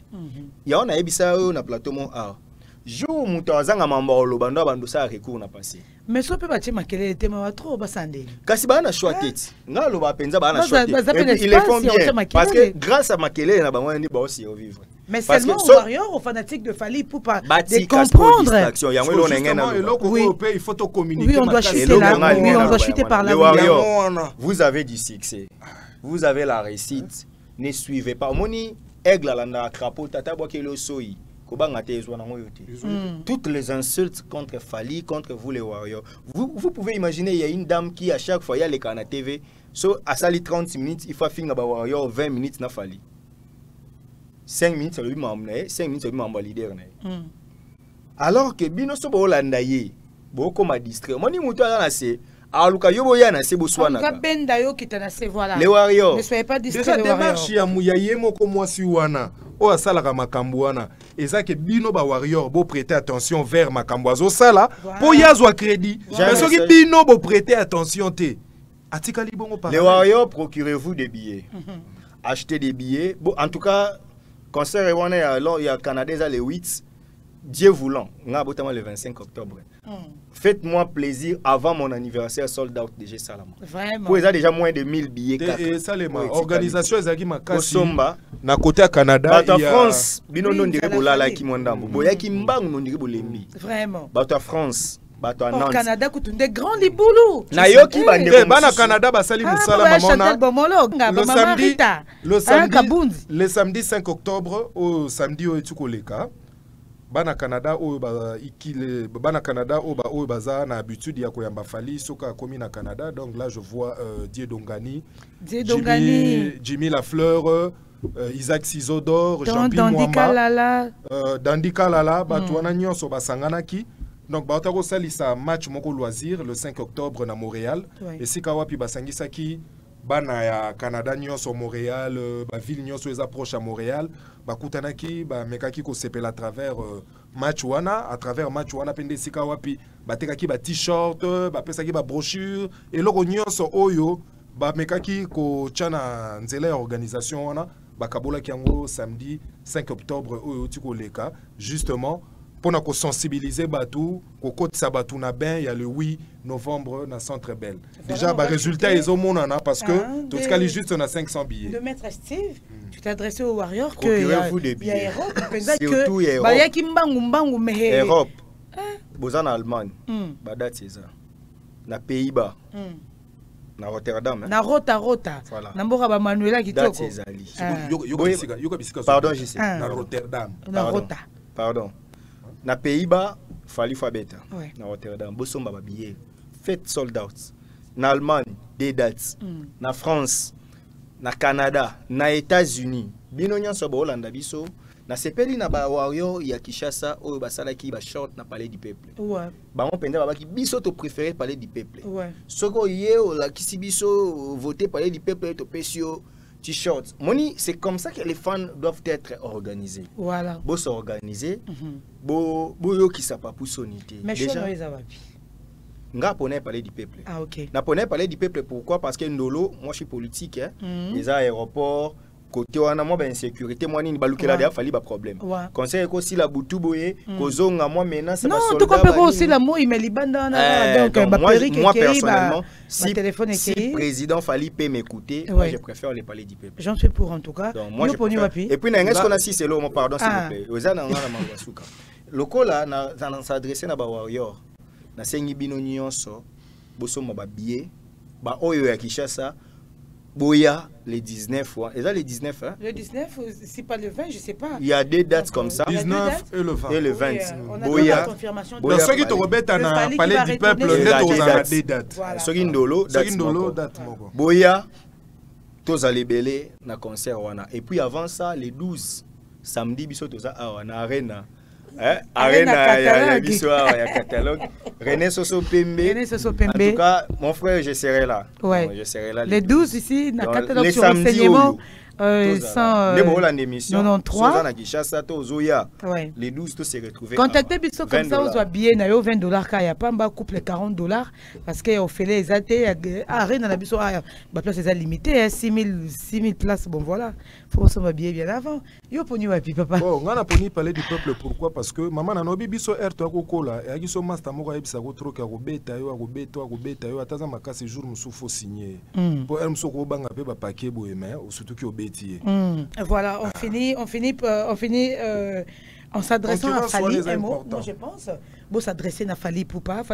Ya on a ebisa na plateau mon art. Jour mutazanga mambolo bando bando ça recours na passé. Mais so pe batie makelele te ma trop basande. Kasi ba na choix tête. Ngalo ba penza ba na choix tête. Ils le font bien parce que grâce à makelele na bango ni ba aussi vivre. Mais seulement aux Warriors, aux fanatiques de Fally pour pas comprendre. Il faut communiquer. Oui, on doit chuter là. Oui, on doit chuter par là. Les Warriors, vous avez du succès. Vous avez la réussite. Ne suivez pas. Moni aigle à crapaud, tata bois qui le soyi. Toutes les insultes contre Fally, contre vous les Warriors. Vous pouvez imaginer, il y a une dame qui à chaque fois, il y a les canaux TV, à sali 30 minutes, il faut finir à Warrior 20 minutes na Fally. 5 minutes, c'est lui membre, 5 minutes, c'est lui membre leader. Alors que Bino Sobo Holandaye, beaucoup m'a distrait. Moi, ni mouton à c'est. Alors, les Warriors. Ne soyez pas distraits. Déjà, démarche ya mouyaye moko mwasi wana. O asalaka makambo wana. Eza ke bino ba Warrior bo prêter attention vers makambo azo sala po yazwa crédit. Mais soki bino bo prêter attention te. Atikali bongo par. Les Warriors, procurez-vous des billets. Achetez des billets. Bon, en tout cas, concert wana alors il y a Canada les 8. Dieu voulant, on a le 25 octobre. Faites-moi plaisir avant mon anniversaire sold out de G Salama. Vraiment. Vous avez déjà moins de 1000 billets. Et ça, les organisations, elles ont makasi. Na côté à Canada, il y a France, binono ndire bolala ki mwandambo. Boya ki mbangu ndire bolembi. Vraiment. Bato France, bato Nantes. Au Canada, kutunde grand liboulou. Na yoki bande. Bana Canada basali musala mamona. Le samedi 5 octobre au samedi au Etukoleka. Bana Canada au Bana Canada au baza na habitude ya koyamba Fally soka komi na Canada, donc là je vois Diedongani, Jimmy Lafleur, Isaac Sizodor, Jean-Pierre Mwamba, Dandika Lala, Batouana Nyonso basanganaki. Donc baotako salisa match moko loisir le 5 octobre na Montréal. Et si kawapi basangisaki bana ya Canada nyonso Montréal, ba ville nyonso les approche à Montréal, ba kutanaki ba mekaki ko sepela à travers match wana, pende sika wapi ba tekaki ba t-shirt, ba pesaki ba brochure et loko nyonso oyo ba mekaki ko chana nzela ya organisation wana ba kabola kiango samedi 5 octobre oyo tiko leka justement pour nous sensibiliser batou côté sabatu na ben il y a le 8 novembre dans Centre Bell. Déjà bah résultat ils ont monana parce que tout ce qu'il juste on a 500 billets. Le maître Steve, tu t'es adressé aux Warriors que procurez-vous des billets. Surtout Europe. Ya kimbangu mais Europe. Bozana Allemagne. Badat c'est ça. Na Pays-Bas. Na Rotterdam. Na Rota. Voilà. Na mboka ba Manuela kitoko. Pardon, je sais. Na Rotterdam. Na Rota. Pardon. Na Pays-Bas, Fally Fabeta. Na Rotterdam, Bosomba ba billet. Faites sold out. Na Allemagne, des dates. Na France, na Canada, na États-Unis. Bino nyonso ba Hollande biso. Na sepeli na ba Warrior ya Kinshasa oyo basala ki ba short na Palais du Peuple. Ouais. Ba on penda ba ki biso to préféré Palais du Peuple. Ouais. Soko yeo la kisi biso voter Palais du Peuple to pesio t-shirt. Moni, c'est comme ça que les fans doivent être organisés. Voilà. Bo s'organiser. Bo yo ki sa pa pour sonité. Mais déjà nga ponais Palais du Peuple. Ah OK. Na ponais Palais du Peuple pourquoi? Parce que Ndolo, moi je suis politique les aéroports côté wana moi ben insécurité moi ni balukela dia Fally ba problème. Conseil ko si la butu boye kozonga moi maintenant c'est pas soldat. Non, tout comme aussi la moi il me libanda donc moi personnellement si président Fally peut m'écouter, moi je préfère les Palais du Peuple. J'en suis pour en tout cas. Moi je préfère. Et puis est-ce qu'on a si c'est là pardon s'il vous plaît. Oza na ngana mangasuka. Lokola na s'adresser na ba Warrior. Na sengi bino nyonso bosoma ba billet ba oyo ya Kinshasa. Boya, les 19 fois. Et là, les 19, hein? Le 19, c'est pas le 20, je sais pas. Il y a des dates comme ça. 19 et le 20. Et le 20. On a la confirmation. Dans ceux qui te remettent à Palais du Peuple, on a des dates. Ceux qui ndolo, date. Boya, tous allez belé, na concert wana. Et puis avant ça, les 12, samedi, biso tous à na arena. Arena ya l'histoire ya catalogue. René Soso Pembe. En tout cas, mon frère, je serai là. Ouais. Je serai là. Les 12 ici, na catalogue sur renseignement. Sans l'émission 93 les 12 tous se retrouver. Contactez Bisso comme ça, vous avez bien $20 car il y a pas un couple $40 parce que on fait les athées arène na biso ba place est limitée 6000 places bon voilà faut se bien avant yo poni wa papa bon on a poni Palais du Peuple pourquoi parce que maman na no biso air to akokola et agiso master moko ayebisa ko trop ka ko beta yo ataza makasi jour musu faut signer pour elle musu ko banga pe ba paquet boye mais surtout ki Betty. Voilà, on finit en s'adressant à Fally, un mot, moi je pense, bon s'adresser à Fally Poupa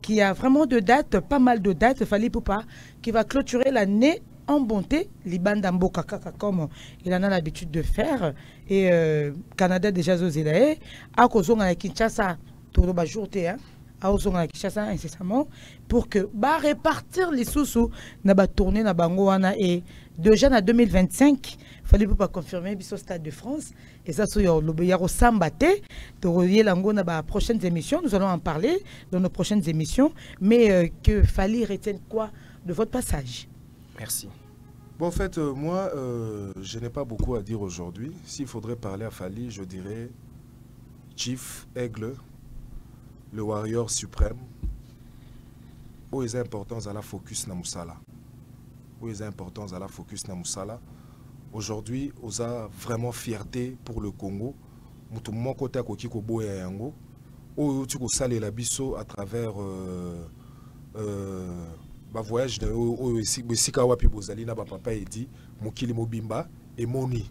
qui a vraiment de dates, pas mal de dates, Fally Poupa qui va clôturer l'année en bonté, Libanda Mboka Kaka comme il en a l'habitude de faire, et Canada déjà Zozelae, à Kozonga à Kinshasa, tout le jour à Ozonga à Kinshasa incessamment, pour que répartir les sous-sous, na ba tourner na bangoana, et déjà en 2025, Fally Poupa confirmer au Stade de France, et ça c'est le Sambate, dans prochaines émissions, nous allons en parler dans nos prochaines émissions, mais que Fally retienne quoi de votre passage? Merci. Bon, en fait, moi, je n'ai pas beaucoup à dire aujourd'hui. S'il faudrait parler à Fally, je dirais Chief Aigle, le warrior suprême, où est importance à la focus na Moussala. Où est importance à la focus na Moussala. Aujourd'hui, on a vraiment fierté pour le Congo. Mutu mon côté ko kiko boya yango. Où tu ko salé la biso à travers voyage de Sika Wapi Bozalina, papa et dit Mokili Mobimba et Moni.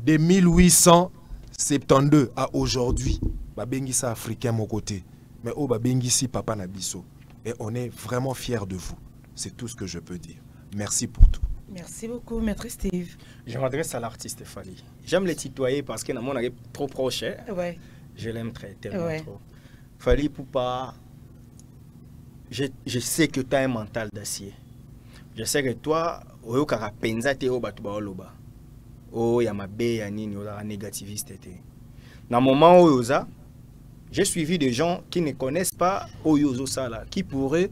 De 1872 à aujourd'hui, Babengisa africain mon côté. Mais au Babengisi papa Nabiso. Et on est vraiment fiers de vous. C'est tout ce que je peux dire. Merci pour tout. Merci beaucoup, maître Steve. Je m'adresse à l'artiste Fally. J'aime les tutoyer parce que mon est trop proche. Ouais. Je l'aime tellement trop. Fally Poupa. Je sais que tu as un mental d'acier. Je sais que toi, tu as un négativiste. Dans le moment où j'ai suivi des gens qui ne connaissent pas Oyozo Sala, qui pourraient,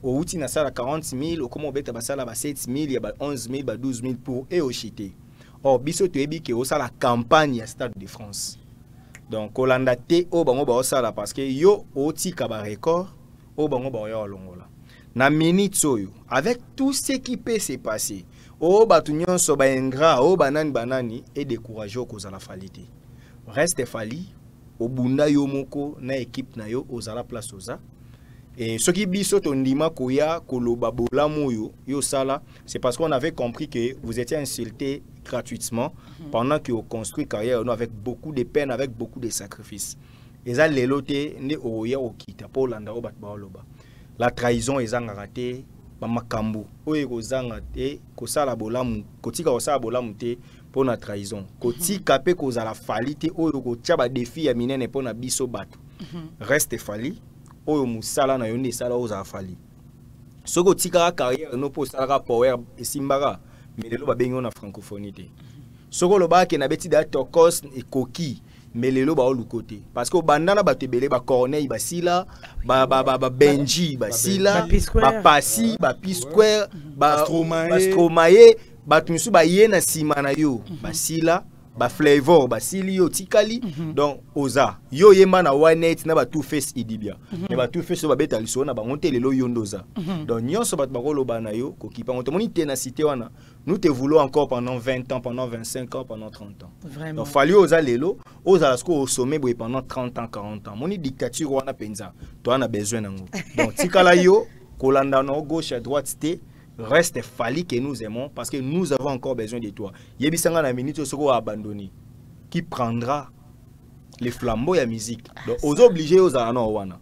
au outil na sala 40 000, au comment beta basala 7 000, il y a 11 000, 12 000 pour et au chité. Or, biso tebi que au la campagne à Stade de France. Donc, Olanda te au bango ba sala parce que yo oti kaba record. Na minute soyo avec tout ce qui peut se passer o batunyon so ba ingrat o banani et décourager ko za la falité reste Fally o bunda yo moko na équipe na yo ozala place oza et ce qui biso to ndima koya koloba bolamu yo sala c'est parce qu'on avait compris que vous étiez insulté gratuitement pendant que vous construit carrière avec beaucoup de peine, avec beaucoup de sacrifices. Et ça lelote ne oya okita polanda o batba loba. La trahison ezanga raté ba makambu o ekozanga te ko sala bolamu kotika ko sala bolamu te pour na trahison kotika pe ko za la Fally te o ko tia ba défi ya minene pour na biso bato reste Fally o musala na yonde sala o za Fally soko tika carrière no po sala power esimbara mais lelo ba bengo na francophonie te soko loba ke na beti da tokos e koki mais lelo ba olu côté parce que bandana ba tebele ba Corneille ba Sila ba Benji ba Sila ba Pasi ba P-Square ba Stromae ba tunsu ba yena simana yo ba Sila ba Flavor ba Silio Tikali donc oza yo yema na one night na ba Two Face Idibia mais ba Two Face ba beta liso na ba monter lelo yondoza donc nyonso ba bakolo ba na yo ko kipa on te moni ténacité wana nous te voulons encore pendant 20 ans, pendant 25 ans, pendant 30 ans. Vraiment. Donc, Fally oza lelo, oza au sommet pendant 30 ans, 40 ans. Mon dictature wana penza, toi on a besoin d'ango. Donc, tikala yo, kolanda no gauche à droite, reste Fally que nous aimons parce que nous avons encore besoin de toi. Yebisanga na minute soko abandonné. Qui prendra les flambeaux et la musique. Donc, aux obligés aux no wana.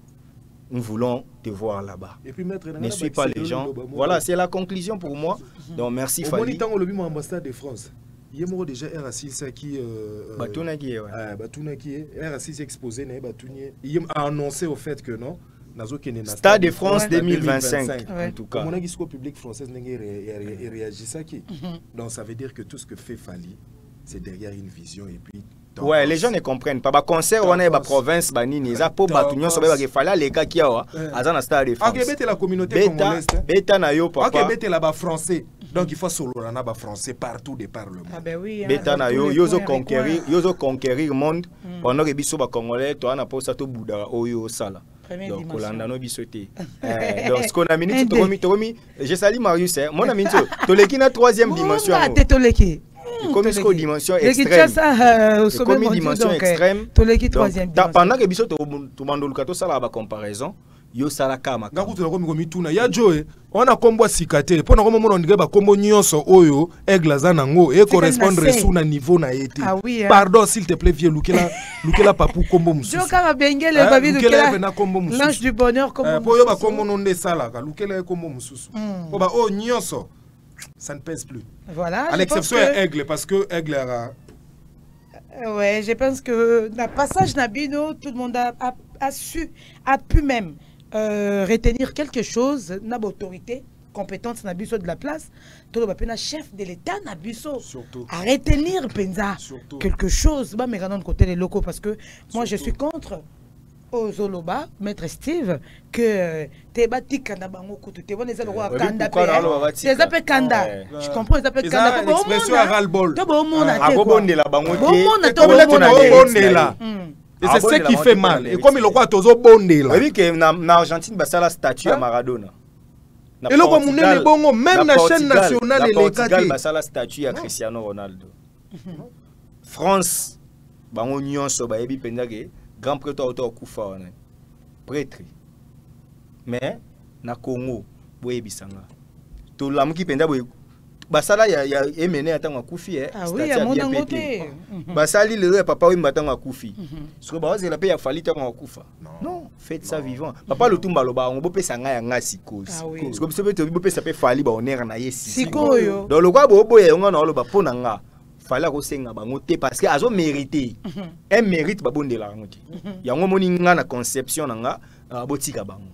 Nous voulons te voir là-bas. Et puis maître, ne suis pas les gens. Voilà, c'est la conclusion pour moi. Donc merci Fally. Au moment où l'ambassade de France, il y a déjà RA6 qui Batuna qui est Batuna qui est RA6 exposé na Batunier. Il a annoncé au fait que non. Stade de France 2025 en tout cas. Mon avis public français n'a réagi ça qui. Donc ça veut dire que tout ce que fait Fally, c'est derrière une vision et puis. Ouais, les gens ne comprennent pas. Bah concert on est ba province ba nini, ça pour batunyo so ba ke Fally les gars qui a azana Stade de France. OK, bête la communauté congolaise. Beta na yo papa. OK, bête là ba français. Donc il faut solo na ba français partout de par le monde. Ah ben oui. Beta na yo yozo conquérir monde pendant que biso ba congolais toi na posa to buda oyo sala. Donc Kolanda no biso te. Donc ce qu'on a minute tomi je salue Marius mon ami to leki na 3e dimension. Comme une dimension extrême. Comme une dimension extrême. Pendant que biso to mandoluka to sala ba comparaison, yo salaka maka ngaku to ko mituna ya joe on a combo sikate pona ko mono ndike ba combo nyonso oyo aigle za nango e correspondre sous na niveau na été pardon s'il te plaît vieux lukela papu combo mususu joka ba bengele babi lukela na combo mususu l'ange du bonheur combo po yo ba combo no nde sala ka lukela combo mususu po ba o nyonso ça ne pèse plus voilà à l'exception de aigle parce que aigle a ouais, je pense que le passage Nabino, tout le monde a pu même retenir quelque chose, n'a autorité compétente Nabiso de la place, tout le monde chef de l'État Nabiso à retenir Penza quelque chose, bah mais regardons de côté les locaux parce que moi je suis contre aux Zoloba, maître Steve, que t'es bâti kanda bango kutu, t'es bon les allois kanda pe, c'est appelé kanda, je comprends, c'est appelé kanda. L'expression à ras-le-bol. Toi bon monde à bonde la bango. Bon monde à toi bonde là. Et c'est ce qui fait mal. Et comme il le croit tozo bonde là. Oui que na Argentine basa la statue à Maradona. Et le comme on bongo même la chaîne nationale et les Portugal basa la statue à Cristiano Ronaldo. France bango nyonso ba yebi pendake grand prêtre auto kufa wana prêtre mais na Congo boye bisanga to lamuki penda boye basala ya emene atanga kufi oui ya mona ngote basali le papa wi matanga kufi so ba wazela pe ya fali tanga kufa non faites ça vivant papa le tumba loba ngo bopesa nga ya nga sikozi so biso pe to bopesa pe fali ba onera na yesi sikoyo donc le kwa boye nga na loba pona nga fallait que senga bango te parce que azo mérité un mérite ba bonde la ngoti yango moni nga na conception nga botika bango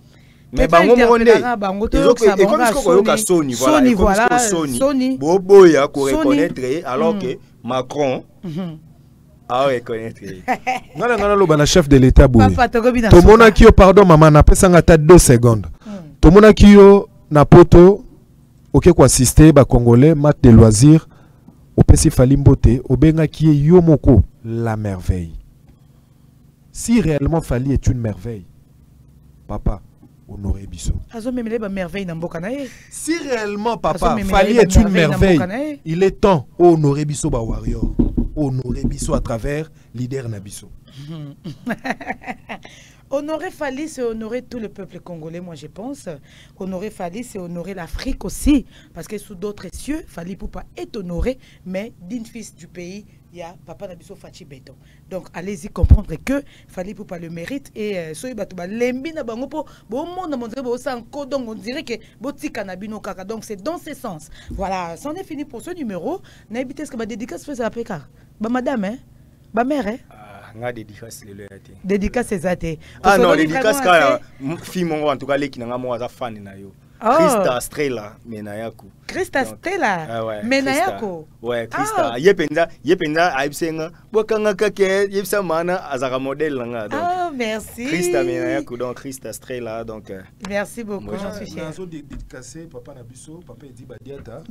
mais bango monde et comme ce ko yoka Sony voilà Sony boya ko reconnaître alors que Macron a reconnaître ngana loba na chef de l'état boy to mona ki yo pardon maman na pesa nga ta 2 secondes to mona ki yo na poto OK ko assister ba congolais match de loisirs au Pessi Falimbote, au Benga qui est Yomoko, la merveille. Si réellement Fali est une merveille, papa, honoré Bisso. Si réellement papa, Fali est une merveille, il est temps, honoré Bisso ba warrior, honoré Bisso à travers leader Nabisso. Honorer Fali, c'est honorer tout le peuple congolais, moi je pense. Honorer Fali, c'est honorer l'Afrique aussi. Parce que sous d'autres cieux, Fali Poupa est honoré, mais d'une fils du pays, il y a Papa Nabiso Fachi Beton. Donc allez-y comprendre que Fali Poupa le mérite. Et soyez batouba lembi na bango po bon monde montrer bo ça encore donc on dirait que botika nabino kaka. Donc c'est dans ce sens. Voilà, c'en est fini pour ce numéro. N'habitez ce que ma dédicace faisait après car. Bah madame hein, bah mère hein. Dédicace c'est athée. Ah non, dédicace quand fille mon en tout cas les qui n'ont pas fan na yo. Christa Strela Menayako. Christa Strela Menayako. Ouais, Christa. Yependa aibsenga bokanga kake yebsa mana azara modèle nga donc. Ah merci. Christa Menayako donc Christa Strela donc. Merci beaucoup, j'en suis fier. Nazo dédicacé papa Nabiso, papa dit badiata.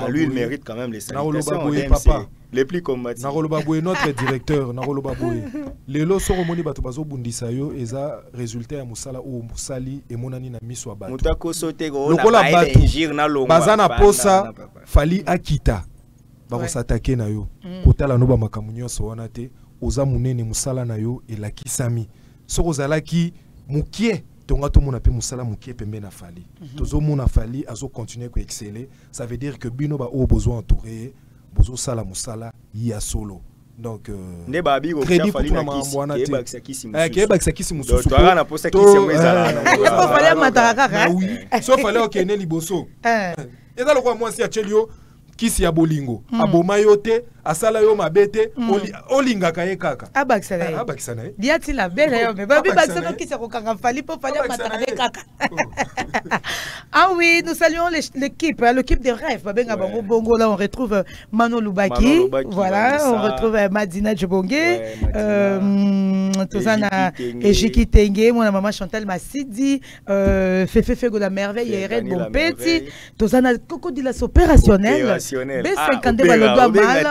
Lui il mérite quand même les salutations papa. Les plus combatifs. Naroloba Boye notre directeur, Naroloba Boye. Lelo soromoni bato bazo bundisa yo eza résultat ya musala ou musali et monani na miso abatu. Mutako sote go na ba ingir na longa. Bazana posa Fali akita. Bako s'attaquer na yo. Kotala no ba makamunyo so wana te oza munene musala na yo elakisami. Soko zalaki mukie tonga to mona pe musala mukie pembe na Fali. Tozo mona Fali azo continuer ko exceller, ça veut dire que bino ba o besoin entouré bozo sala musala ya solo. Donc ne babi ko Fali na kisi mususu to ana posa kisi mezala na fallait mataka kaka oui so fallait okene liboso eza lokwa mwasi ya chelio kisi ya bolingo aboma yo te asala yo mabete olingaka ye kaka abakisana diati la belle yo mais babi bakisana kisi ko kanga Fali po Fali mataka de kaka. Ah oui, nous saluons l'équipe de rêve. Babenga bango bongo là on retrouve Mano Lubaki, voilà, on retrouve Madina Djobongé, Tozana Ejiki Tenge, mon maman Chantal Massidi, Fefe Fego la merveille et Red Bompeti, Tozana Coco de la opérationnel, B52 balodo mal,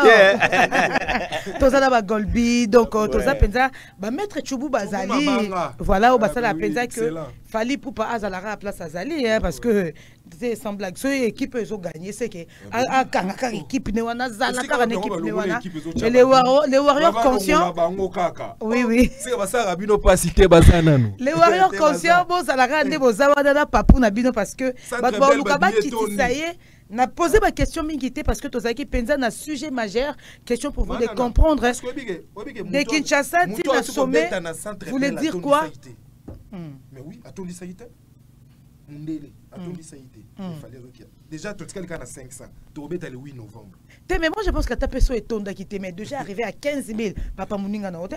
Tozala ba Golbi, donc Toza penza ba maître Choubou Bazali. Voilà, au basala penza que Fali Poupa Azalara à place Azali, parce que c'est sans blague. Ce équipe ils ont gagné, c'est que à équipe ne wana zala car équipe ne wana. Les Warriors conscients. Oui oui. C'est basa rabino pas cité bazana nous. Les Warriors conscients bon Zalara ne bozawa dana papu na bino parce que ba lukaba kitisaye. Na posé ma question mingité parce que Tozaki penza na sujet majeur, question pour vous de comprendre. De Kinshasa, tu as sommet, voulez dire quoi? Mais oui, attendu ça y était. Attendu ça y était. Il fallait requérir. Déjà, tout quelqu'un a 500. Tu es le 8 novembre. Mais moi, je pense que ta personne est tonda qui t'est déjà arrivé à 15 000. Papa Mouninga na hote.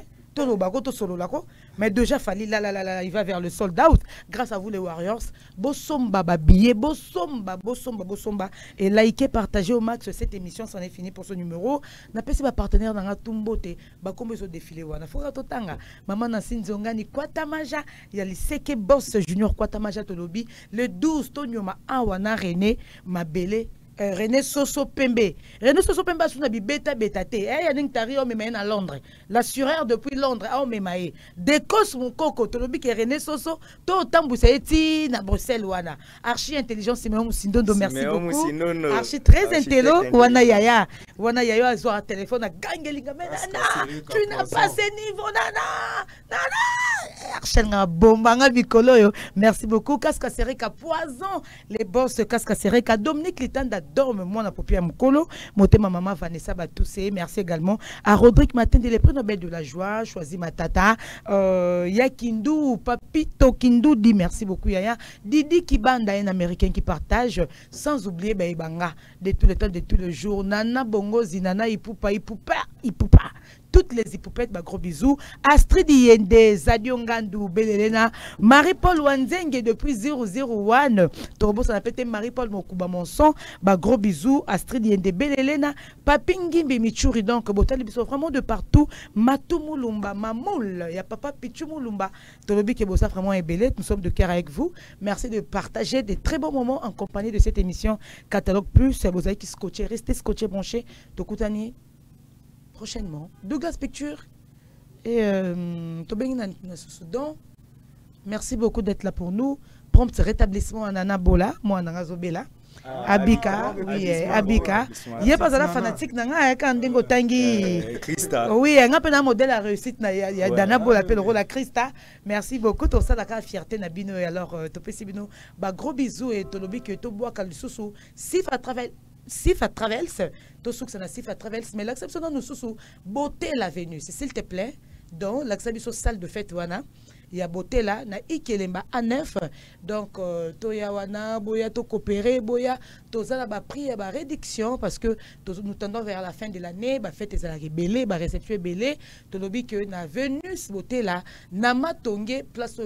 Mais déjà, Fali, là, il va vers le sold out. Grâce à vous, les Warriors. Bosomba, babillet, bosomba. Et likez, partagez au max cette émission. C'en est fini pour ce numéro. N'a pas si partenaire dans la Tumbote. Comme ils ont défilé. Faut totanga. Maman Nassine Zongani, Kwatamaja. Il y a le Seke Boss Junior Kwatamaja Tolobi. Le 12, Tonyoma Awana René, Mabele. René Soso Pembe. René Soso Pembe a sounabi beta te. Eh yaning tari o memaye na Londres. L'assureur depuis Londres a o memaye. Décos mon coco tolobi ke René Soso to tambousa eti na Bruxelles wana. Archi intelligent Simeon Sindondo merci beaucoup. Archi très intello wana yaya. Wana yaya a un téléphone à gangelinga nana. Tu n'as pas ce niveau nana. Nana. Archi nga bomba nga bikolo yo. Merci beaucoup. Casca Sereka poison. Les boss Casca Sereka Dominique Litanda dorme moi na popia mukolo motema maman Vanessa Batoussé merci également à Rodrigue Matin de les prix Nobel de la joie choisi Matata Yakindu Papito Kindu dit merci beaucoup Yaya Didi Kibanda un américain qui partage sans oublier Baibanga de tout le temps de tout le jour Nana Bongo Zinana Ipupa toutes les hypopettes, gros bisous. Astrid Yende, Zadio Ngandou, Belelena, Marie-Paul Wanzenge depuis 001. Torobo, ça appelle Marie-Paul Mokuba Monson, gros bisous. Astrid Yende, Belelena, Papingimbi Michuri, donc, Botali Biso, vraiment de partout. Matou Mulumba, Mamoul, il y a Papa Pichou Mulumba. Torobi Kebosa, vraiment est belé. Nous sommes de cœur avec vous. Merci de partager des très bons moments en compagnie de cette émission Catalogue Plus. Vous avez qui scotché, restez scotché, branché. Tokutani. Prochainement, Douglas Picture et Soudan. Merci beaucoup d'être là pour nous. Prompt rétablissement à Nana Bola, moi Nana Zobela. Abika, oui, Abika. Il n'y a pas de fanatique, Nana, quand Dingo Tangi. Christa. Oui, il y a un modèle à réussite, il y a Dana Bola, appelle le rôle à Christa. Merci beaucoup, tout ça, la fierté, Nabino. Et alors, Topé Sibino, gros bisous et Tolobi que Toboa Kalususu, Sif à travers. Sifa Travels, tout ce que c'est Sifa Travels, mais l'acception de nous sous beauté la Vénus, s'il te plaît. Donc, l'acception salle de fête, wana. Il y a beauté là, na ikelemba à 9. Donc, toya wana, boya to coopérer, boya, toza la ba prix ba réduction parce que nous tendons vers la fin de l'année, ba fête ezala belé, ba réception belé, to lobi que na Vénus beauté là, na matonge place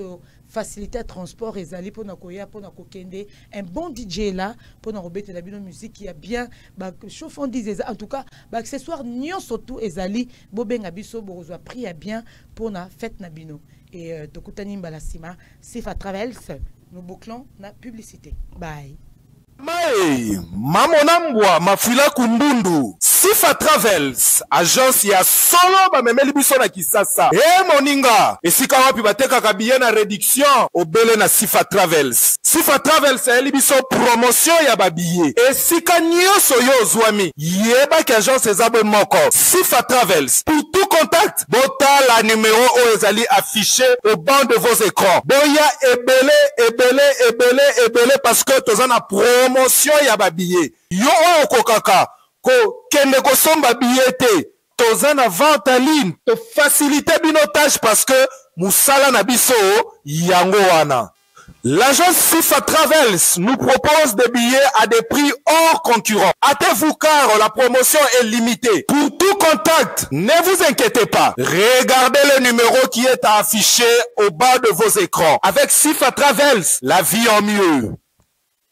facilité à transport ezali pour na koya pour na kokende un bon DJ là pour na robete la bino musique qui a bien ba chauffant disait en tout cas ba accessoire nyon surtout ezali bobenga biso bozwa prix à bien pour na fête na bino et tokutani mbalasima Sifa Travels nous bouclons la publicité bye. Mai, mamonambwa mafila kumbundu Sifa Travels agence ya solo ba memeli biso na Kisasa moninga esika wapi bateka kabiye na réduction obele na Sifa Travels. Sifa Travels eli biso promotion ya babiye esika nyoso yo zwami yeba ki agence ezabwe moko Sifa Travels. Pour tout contact bota la numéro ezali affiché au bas de vos écrans. Boya ebele parce que tozana promotion ya babiye yo okokaka ko kende ko somba billet tozana vente en ligne to faciliter binotage parce que musala na biso yango wana. L'agence Sifa Travels nous propose des billets à des prix hors concurrents. Hâtez-vous car la promotion est limitée. Pour tout contact, ne vous inquiétez pas. Regardez le numéro qui est affiché au bas de vos écrans. Avec Sifa Travels, la vie en mieux.